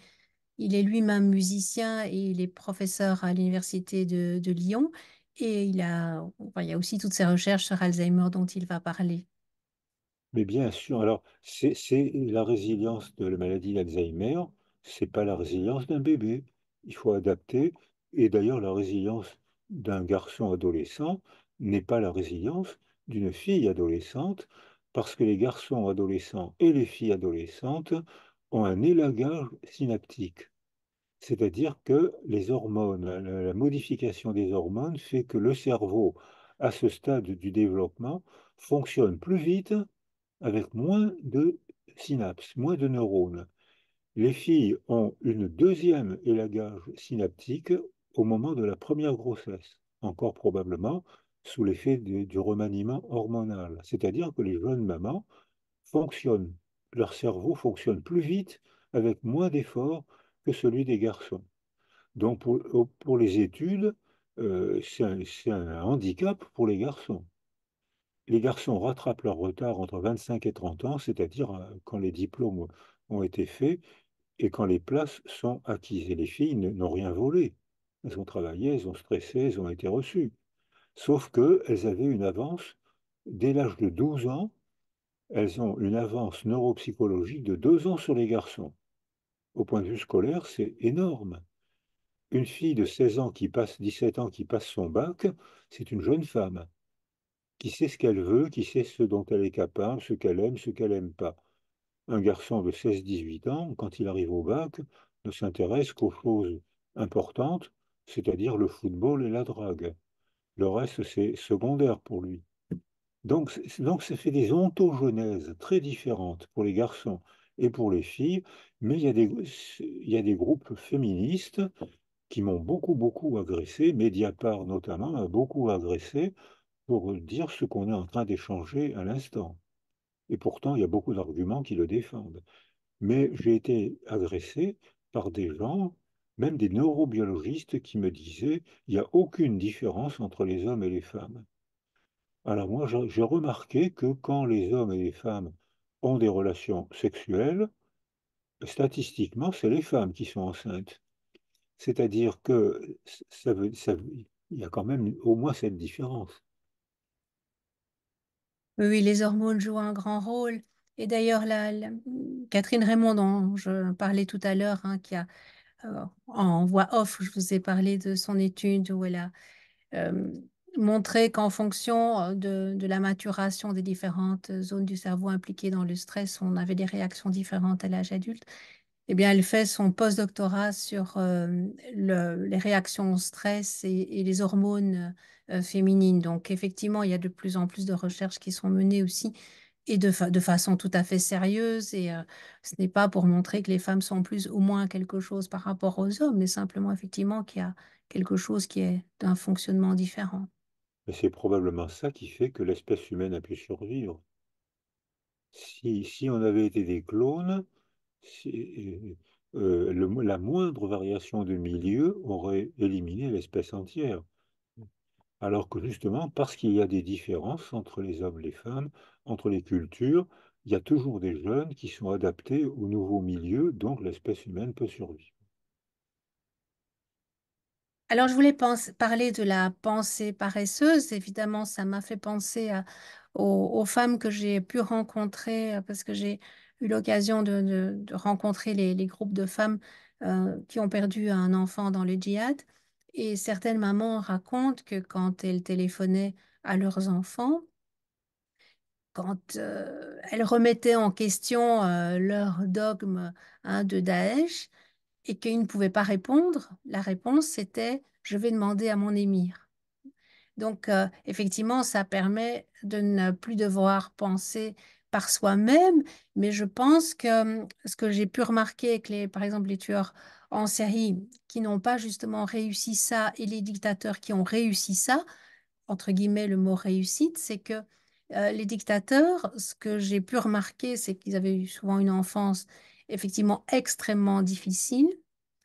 lui-même musicien et il est professeur à l'université de Lyon. Et enfin, il y a aussi toutes ses recherches sur Alzheimer dont il va parler. Mais bien sûr, alors c'est la résilience de la maladie d'Alzheimer, c'est pas la résilience d'un bébé. Il faut adapter. Et d'ailleurs, la résilience d'un garçon adolescent n'est pas la résilience d'une fille adolescente, parce que les garçons adolescents et les filles adolescentes ont un élagage synaptique. C'est-à-dire que les hormones, la modification des hormones fait que le cerveau, à ce stade du développement, fonctionne plus vite avec moins de synapses, moins de neurones. Les filles ont une deuxième élagage synaptique au moment de la première grossesse, encore probablement sous l'effet du remaniement hormonal. C'est-à-dire que les jeunes mamans fonctionnent, leur cerveau fonctionne plus vite avec moins d'efforts que celui des garçons. Donc pour les études, c'est un handicap pour les garçons. Les garçons rattrapent leur retard entre 25 et 30 ans, c'est-à-dire quand les diplômes ont été faits et quand les places sont acquises. Et les filles n'ont rien volé. Elles ont travaillé, elles ont stressé, elles ont été reçues. Sauf qu'elles avaient une avance, dès l'âge de 12 ans, elles ont une avance neuropsychologique de 2 ans sur les garçons. Au point de vue scolaire, c'est énorme. Une fille de 16 ans qui passe, 17 ans qui passe son bac, c'est une jeune femme qui sait ce qu'elle veut, qui sait ce dont elle est capable, ce qu'elle n'aime pas. Un garçon de 16-18 ans, quand il arrive au bac, ne s'intéresse qu'aux choses importantes, c'est-à-dire le football et la drague. Le reste, c'est secondaire pour lui. Donc, ça fait des ontogenèses très différentes pour les garçons et pour les filles, mais il y a des groupes féministes qui m'ont beaucoup, beaucoup agressé, Mediapart notamment a beaucoup agressé pour dire ce qu'on est en train d'échanger à l'instant. Et pourtant, il y a beaucoup d'arguments qui le défendent. Mais j'ai été agressé par des gens, même des neurobiologistes, qui me disaient il n'y a aucune différence entre les hommes et les femmes. Alors moi, j'ai remarqué que quand les hommes et les femmes ont des relations sexuelles, statistiquement, c'est les femmes qui sont enceintes. C'est-à-dire que il y a quand même au moins cette différence. Oui, oui, les hormones jouent un grand rôle. Et d'ailleurs, Catherine Raymond, dont je parlais tout à l'heure, hein, qui a, en voix off, je vous ai parlé de son étude où elle a euh, montré qu'en fonction de la maturation des différentes zones du cerveau impliquées dans le stress, on avait des réactions différentes à l'âge adulte. Eh bien, elle fait son post-doctorat sur les réactions au stress et les hormones féminines. Donc, effectivement, il y a de plus en plus de recherches qui sont menées aussi et de façon tout à fait sérieuse. Et ce n'est pas pour montrer que les femmes sont plus ou moins quelque chose par rapport aux hommes, mais simplement, effectivement, qu'il y a quelque chose qui est d'un fonctionnement différent. Mais c'est probablement ça qui fait que l'espèce humaine a pu survivre. Si on avait été des clones, la moindre variation de milieu aurait éliminé l'espèce entière. Alors que justement, parce qu'il y a des différences entre les hommes et les femmes, entre les cultures, il y a toujours des jeunes qui sont adaptés au nouveau milieu, donc l'espèce humaine peut survivre. Alors, je voulais parler de la pensée paresseuse. Évidemment, ça m'a fait penser aux femmes que j'ai pu rencontrer, parce que j'ai eu l'occasion de rencontrer les groupes de femmes qui ont perdu un enfant dans le djihad. Et certaines mamans racontent que quand elles téléphonaient à leurs enfants, quand elles remettaient en question leur dogme, hein, de Daesh, et qu'ils ne pouvaient pas répondre, la réponse c'était: je vais demander à mon émir. Donc, effectivement, ça permet de ne plus devoir penser par soi-même, mais je pense que ce que j'ai pu remarquer avec par exemple, les tueurs en série qui n'ont pas justement réussi ça et les dictateurs qui ont réussi ça, entre guillemets, le mot réussite, c'est que les dictateurs, ce que j'ai pu remarquer, c'est qu'ils avaient eu souvent une enfance effectivement extrêmement difficile,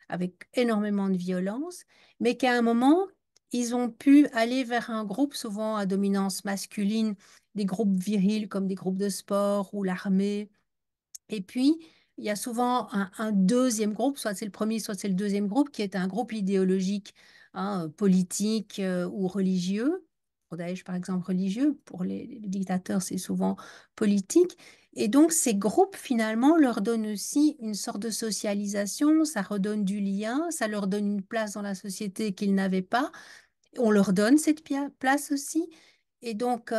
avec énormément de violence, mais qu'à un moment, ils ont pu aller vers un groupe souvent à dominance masculine, des groupes virils comme des groupes de sport ou l'armée. Et puis, il y a souvent un deuxième groupe, soit c'est le premier, soit c'est le deuxième groupe, qui est un groupe idéologique, hein, politique ou religieux. Pour Daesh, par exemple, religieux. Pour les dictateurs, c'est souvent politique. Et donc, ces groupes, finalement, leur donnent aussi une sorte de socialisation, ça redonne du lien, ça leur donne une place dans la société qu'ils n'avaient pas. On leur donne cette place aussi. Et donc,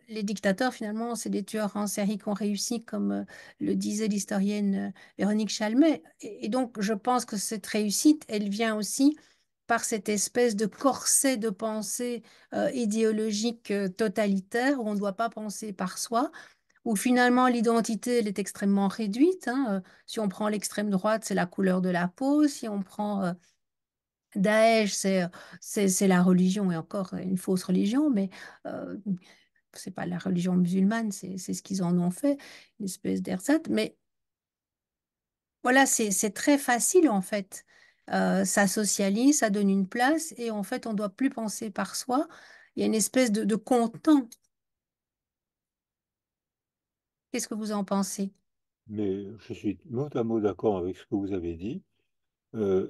les dictateurs, finalement, c'est des tueurs en série qui ont réussi, comme le disait l'historienne Véronique Chalmé. Et donc, je pense que cette réussite, elle vient aussi par cette espèce de corset de pensée idéologique totalitaire où on ne doit pas penser par soi, où finalement l'identité, elle est extrêmement réduite, hein. Si on prend l'extrême droite, c'est la couleur de la peau. Si on prend Daesh, c'est la religion, et encore une fausse religion, mais euh, c'est pas la religion musulmane, c'est ce qu'ils en ont fait, une espèce d'ersatz. Mais voilà, c'est très facile en fait. Ça socialise, ça donne une place, et en fait, on doit plus penser par soi. Il y a une espèce de content. Qu'est-ce que vous en pensez? Mais je suis mot à mot d'accord avec ce que vous avez dit,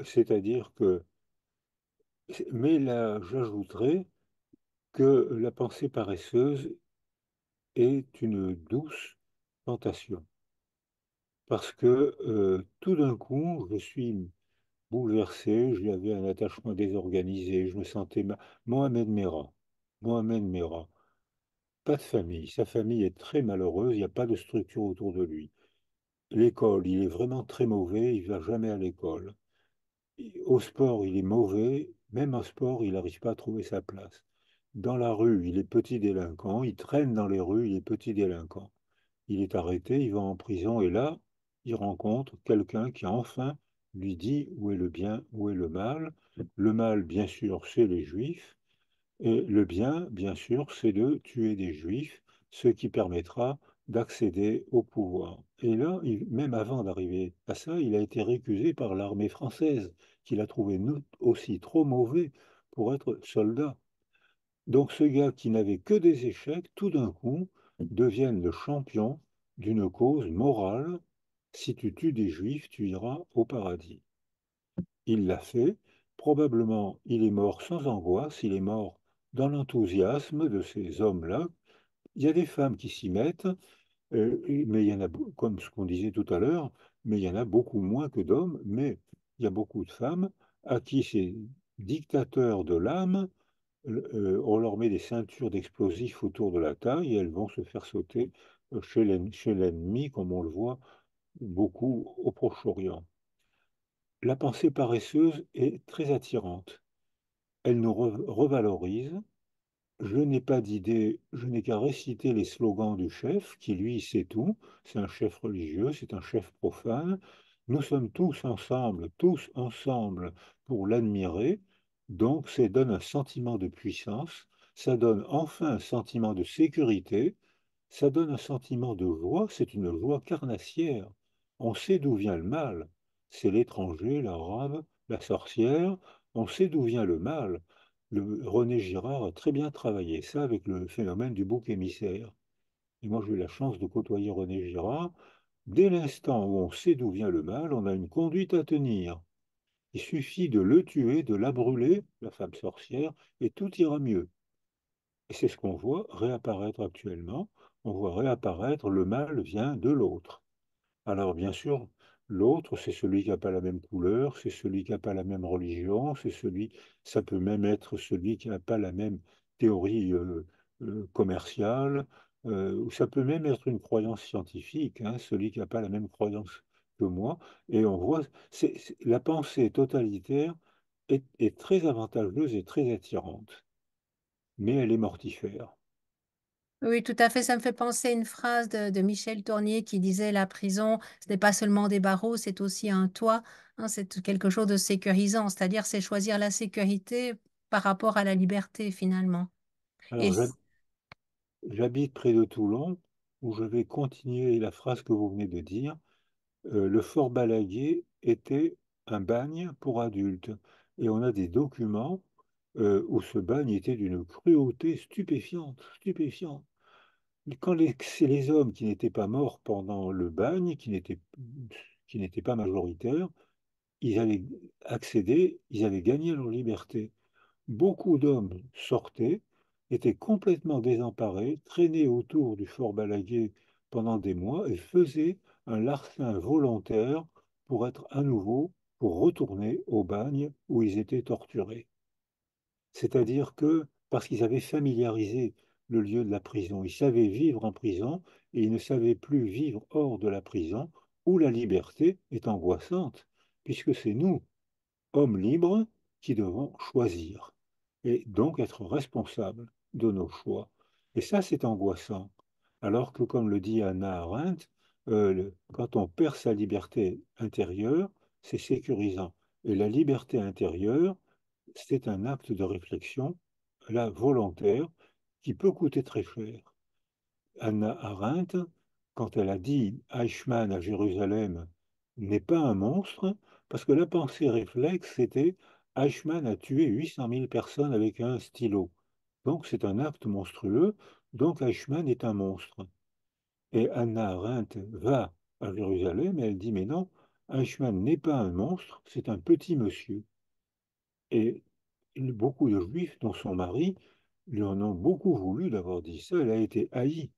c'est-à-dire que, mais là, j'ajouterais que la pensée paresseuse est une douce tentation, parce que tout d'un coup, je suis bouleversé, j'avais un attachement désorganisé, je me sentais Mohamed Merah. Mohamed Merah, pas de famille, sa famille est très malheureuse, il n'y a pas de structure autour de lui. L'école, il est vraiment très mauvais, il ne va jamais à l'école. Au sport, il est mauvais, même en sport, il n'arrive pas à trouver sa place. Dans la rue, il est petit délinquant, il traîne dans les rues, il est petit délinquant. Il est arrêté, il va en prison et là, il rencontre quelqu'un qui enfin lui dit où est le bien, où est le mal. Le mal, bien sûr, c'est les Juifs et le bien, bien sûr, c'est de tuer des Juifs, ce qui permettra d'accéder au pouvoir. Et là, même avant d'arriver à ça, il a été récusé par l'armée française, qui l'a trouvé aussi trop mauvais pour être soldat. Donc ce gars qui n'avait que des échecs, tout d'un coup, devient le champion d'une cause morale. Si tu tues des juifs, tu iras au paradis. Il l'a fait. Probablement, il est mort sans angoisse, il est mort dans l'enthousiasme de ces hommes-là. Il y a des femmes qui s'y mettent, mais il y en a, comme ce qu'on disait tout à l'heure, mais il y en a beaucoup moins que d'hommes, mais il y a beaucoup de femmes à qui ces dictateurs de l'âme, on leur met des ceintures d'explosifs autour de la taille et elles vont se faire sauter chez l'ennemi, comme on le voit beaucoup au Proche-Orient. La pensée paresseuse est très attirante. Elle nous revalorise. Je n'ai pas d'idée, je n'ai qu'à réciter les slogans du chef, qui lui sait tout. C'est un chef religieux, c'est un chef profane. Nous sommes tous ensemble pour l'admirer. Donc, ça donne un sentiment de puissance, ça donne enfin un sentiment de sécurité, ça donne un sentiment de joie, c'est une joie carnassière. On sait d'où vient le mal. C'est l'étranger, l'arabe, la sorcière. On sait d'où vient le mal. René Girard a très bien travaillé ça avec le phénomène du bouc émissaire. Et moi, j'ai eu la chance de côtoyer René Girard. Dès l'instant où on sait d'où vient le mal, on a une conduite à tenir. Il suffit de le tuer, de la brûler, la femme sorcière, et tout ira mieux. Et c'est ce qu'on voit réapparaître actuellement. On voit réapparaître le mal vient de l'autre. Alors, bien sûr, l'autre, c'est celui qui n'a pas la même couleur, c'est celui qui n'a pas la même religion, ça peut même être celui qui n'a pas la même théorie commerciale, ou ça peut même être une croyance scientifique, hein, celui qui n'a pas la même croyance que moi. Et on voit, la pensée totalitaire est très avantageuse et très attirante, mais elle est mortifère. Oui, tout à fait. Ça me fait penser à une phrase de Michel Tournier qui disait la prison, ce n'est pas seulement des barreaux, c'est aussi un toit. Hein, c'est quelque chose de sécurisant, c'est-à-dire c'est choisir la sécurité par rapport à la liberté finalement. Et Alors, j'habite près de Toulon, où je vais continuer la phrase que vous venez de dire. Le Fort Balaguer était un bagne pour adultes. Et on a des documents où ce bagne était d'une cruauté stupéfiante, stupéfiante. C'est les hommes qui n'étaient pas morts pendant le bagne, qui n'étaient pas majoritaires, ils allaient accéder, ils allaient gagner leur liberté. Beaucoup d'hommes sortaient, étaient complètement désemparés, traînaient autour du fort Balaguer pendant des mois et faisaient un larcin volontaire pour être à nouveau, pour retourner au bagne où ils étaient torturés. C'est-à-dire que, parce qu'ils avaient familiarisé le lieu de la prison, ils savaient vivre en prison et ils ne savaient plus vivre hors de la prison où la liberté est angoissante, puisque c'est nous, hommes libres qui devons choisir et donc être responsables de nos choix. Et ça, c'est angoissant. Alors que, comme le dit Hannah Arendt, quand on perd sa liberté intérieure, c'est sécurisant. Et la liberté intérieure, c'est un acte de réflexion, là, volontaire, qui peut coûter très cher. Hannah Arendt, quand elle a dit Eichmann à Jérusalem n'est pas un monstre, parce que la pensée réflexe, c'était Eichmann a tué 800 000 personnes avec un stylo. Donc c'est un acte monstrueux, donc Eichmann est un monstre. Et Hannah Arendt va à Jérusalem et elle dit mais non, Eichmann n'est pas un monstre, c'est un petit monsieur. Et beaucoup de juifs, dont son mari, lui en ont beaucoup voulu d'avoir dit ça. Elle a été haïe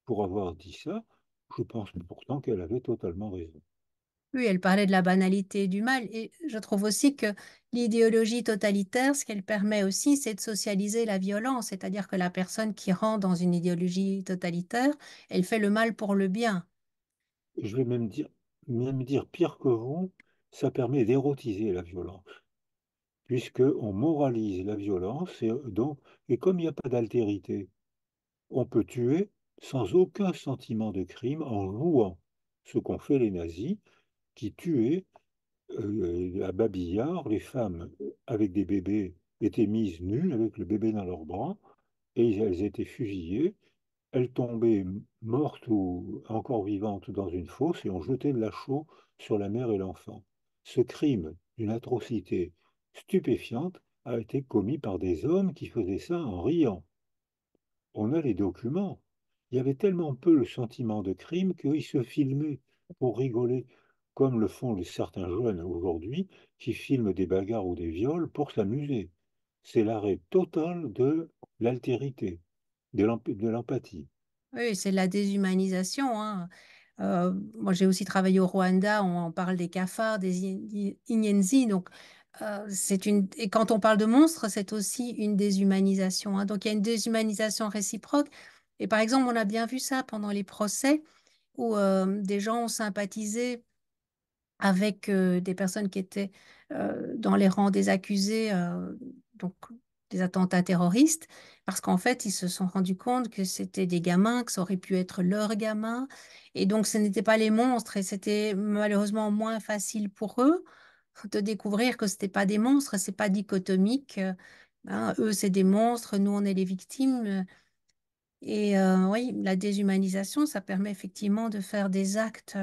pour avoir dit ça. Je pense pourtant qu'elle avait totalement raison. oui, elle parlait de la banalité du mal. Et je trouve aussi que l'idéologie totalitaire, ce qu'elle permet aussi, c'est de socialiser la violence. C'est-à-dire que la personne qui rentre dans une idéologie totalitaire, elle fait le mal pour le bien. Je vais même dire pire que vous, ça permet d'érotiser la violence, puisqu'on moralise la violence et comme il n'y a pas d'altérité, on peut tuer sans aucun sentiment de crime en jouant ce qu'ont fait les nazis, qui tuaient à Babillard, les femmes avec des bébés étaient mises nues avec le bébé dans leurs bras et elles étaient fusillées. Elles tombaient mortes ou encore vivantes dans une fosse et on jetait de la chaux sur la mère et l'enfant. Ce crime d'une atrocité stupéfiante a été commis par des hommes qui faisaient ça en riant. On a les documents. Il y avait tellement peu le sentiment de crime qu'ils se filmaient pour rigoler, comme le font certains jeunes aujourd'hui qui filment des bagarres ou des viols pour s'amuser. C'est l'arrêt total de l'altérité, de l'empathie. Oui, c'est de la déshumanisation, hein. Moi, j'ai aussi travaillé au Rwanda, on parle des cafards, des Inyenzi. Donc, et quand on parle de monstres, c'est aussi une déshumanisation, hein. Donc, il y a une déshumanisation réciproque. Et par exemple, on a bien vu ça pendant les procès où des gens ont sympathisé avec des personnes qui étaient dans les rangs des accusés, donc des attentats terroristes, parce qu'en fait, ils se sont rendus compte que c'était des gamins, que ça aurait pu être leurs gamins, et donc ce n'étaient pas les monstres, et c'était malheureusement moins facile pour eux de découvrir que c'était pas des monstres, c'est pas dichotomique. Hein, eux, c'est des monstres, nous, on est les victimes. Et oui, la déshumanisation, ça permet effectivement de faire des actes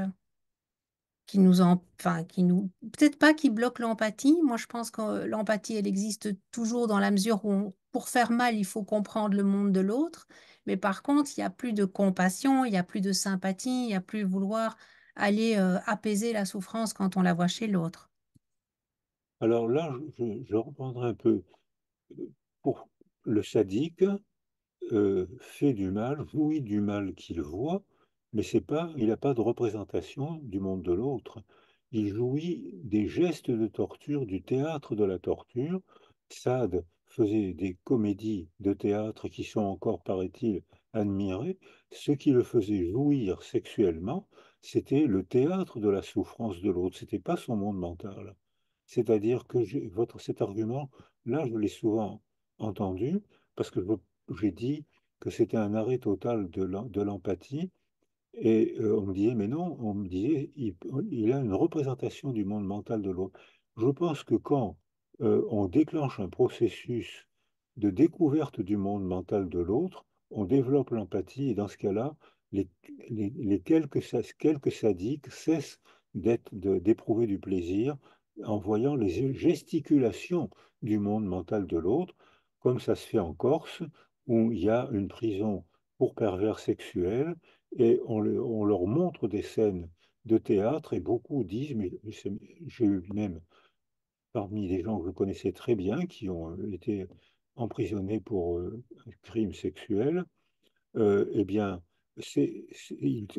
enfin, peut-être pas qui bloquent l'empathie. Moi, je pense que l'empathie, elle existe toujours dans la mesure où, pour faire mal, il faut comprendre le monde de l'autre. Mais par contre, il n'y a plus de compassion, il n'y a plus de sympathie, il n'y a plus vouloir aller apaiser la souffrance quand on la voit chez l'autre. Alors là, je reprendrai un peu pour le sadique. fait du mal, jouit du mal qu'il voit, mais c'est pas, il n'a pas de représentation du monde de l'autre. Il jouit des gestes de torture, du théâtre de la torture. Sade faisait des comédies de théâtre qui sont encore, paraît-il, admirées. Ce qui le faisait jouir sexuellement, c'était le théâtre de la souffrance de l'autre. C'était pas son monde mental. C'est-à-dire que cet argument, là, je l'ai souvent entendu parce que j'ai dit que c'était un arrêt total de l'empathie et on me disait, mais non, on me disait, il a une représentation du monde mental de l'autre. Je pense que quand on déclenche un processus de découverte du monde mental de l'autre, on développe l'empathie et dans ce cas-là, les, les quelques sadiques cessent d'éprouver du plaisir en voyant les gesticulations du monde mental de l'autre, comme ça se fait en Corse, où il y a une prison pour pervers sexuels et on leur montre des scènes de théâtre et beaucoup disent, mais j'ai eu même parmi les gens que je connaissais très bien qui ont été emprisonnés pour crimes sexuels, eh bien,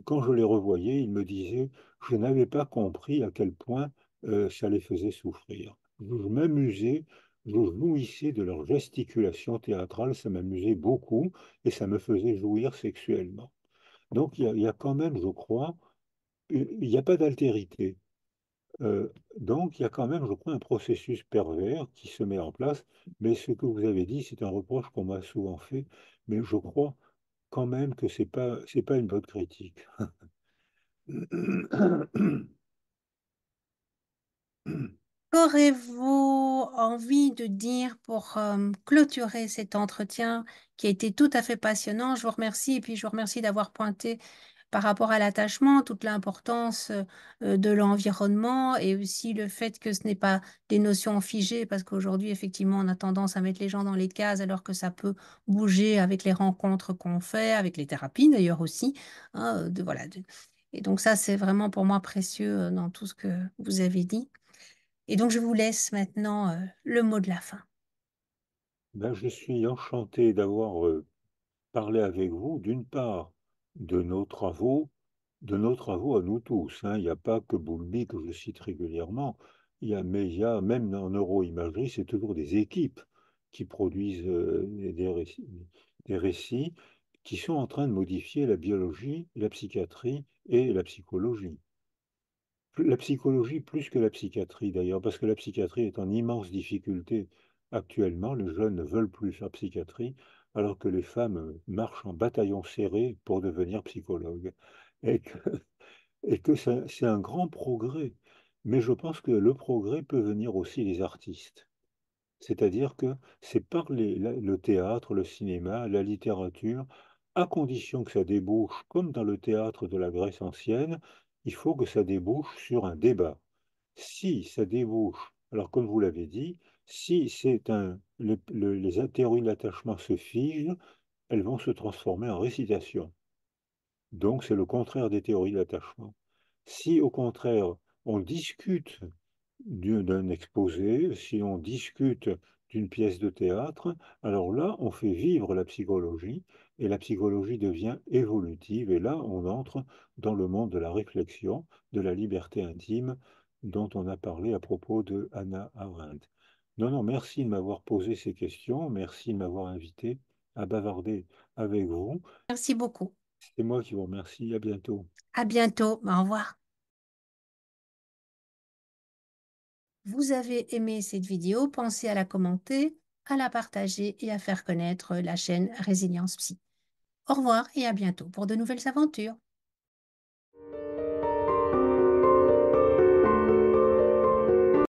quand je les revoyais, ils me disaient, je n'avais pas compris à quel point ça les faisait souffrir. Je m'amusais, je jouissais de leur gesticulation théâtrale, ça m'amusait beaucoup et ça me faisait jouir sexuellement. Donc il y a quand même, je crois, il n'y a pas d'altérité. Euh, donc il y a quand même, je crois, un processus pervers qui se met en place. Mais ce que vous avez dit, c'est un reproche qu'on m'a souvent fait, mais je crois quand même que c'est pas une bonne critique. Qu'aurez-vous envie de dire pour clôturer cet entretien qui a été tout à fait passionnant? Je vous remercie et puis je vous remercie d'avoir pointé par rapport à l'attachement toute l'importance de l'environnement et aussi le fait que ce n'est pas des notions figées parce qu'aujourd'hui, effectivement, on a tendance à mettre les gens dans les cases alors que ça peut bouger avec les rencontres qu'on fait, avec les thérapies d'ailleurs aussi. Hein, Et donc ça, c'est vraiment pour moi précieux dans tout ce que vous avez dit. Et donc, je vous laisse maintenant le mot de la fin. Ben, je suis enchanté d'avoir parlé avec vous, d'une part, de nos travaux, de nos travaux à nous tous, hein. Il n'y a pas que Boulby que je cite régulièrement, mais il y a même en neuroimagerie, c'est toujours des équipes qui produisent des récits qui sont en train de modifier la biologie, la psychiatrie et la psychologie. La psychologie plus que la psychiatrie d'ailleurs, parce que la psychiatrie est en immense difficulté actuellement. Les jeunes ne veulent plus faire psychiatrie, alors que les femmes marchent en bataillon serré pour devenir psychologues. Et que, c'est un grand progrès. Mais je pense que le progrès peut venir aussi des artistes. C'est-à-dire que c'est par le théâtre, le cinéma, la littérature, à condition que ça débouche, comme dans le théâtre de la Grèce ancienne, il faut que ça débouche sur un débat. Si ça débouche, alors comme vous l'avez dit, si les théories de l'attachement se figent, elles vont se transformer en récitation. Donc c'est le contraire des théories de l'attachement. Si au contraire on discute d'un exposé, si on discute d'une pièce de théâtre, alors là, on fait vivre la psychologie et la psychologie devient évolutive et là, on entre dans le monde de la réflexion, de la liberté intime dont on a parlé à propos de Hannah Arendt. Non, non, merci de m'avoir posé ces questions, merci de m'avoir invité à bavarder avec vous. Merci beaucoup. C'est moi qui vous remercie. À bientôt. À bientôt. Au revoir. Vous avez aimé cette vidéo, pensez à la commenter, à la partager et à faire connaître la chaîne Résilience Psy. Au revoir et à bientôt pour de nouvelles aventures.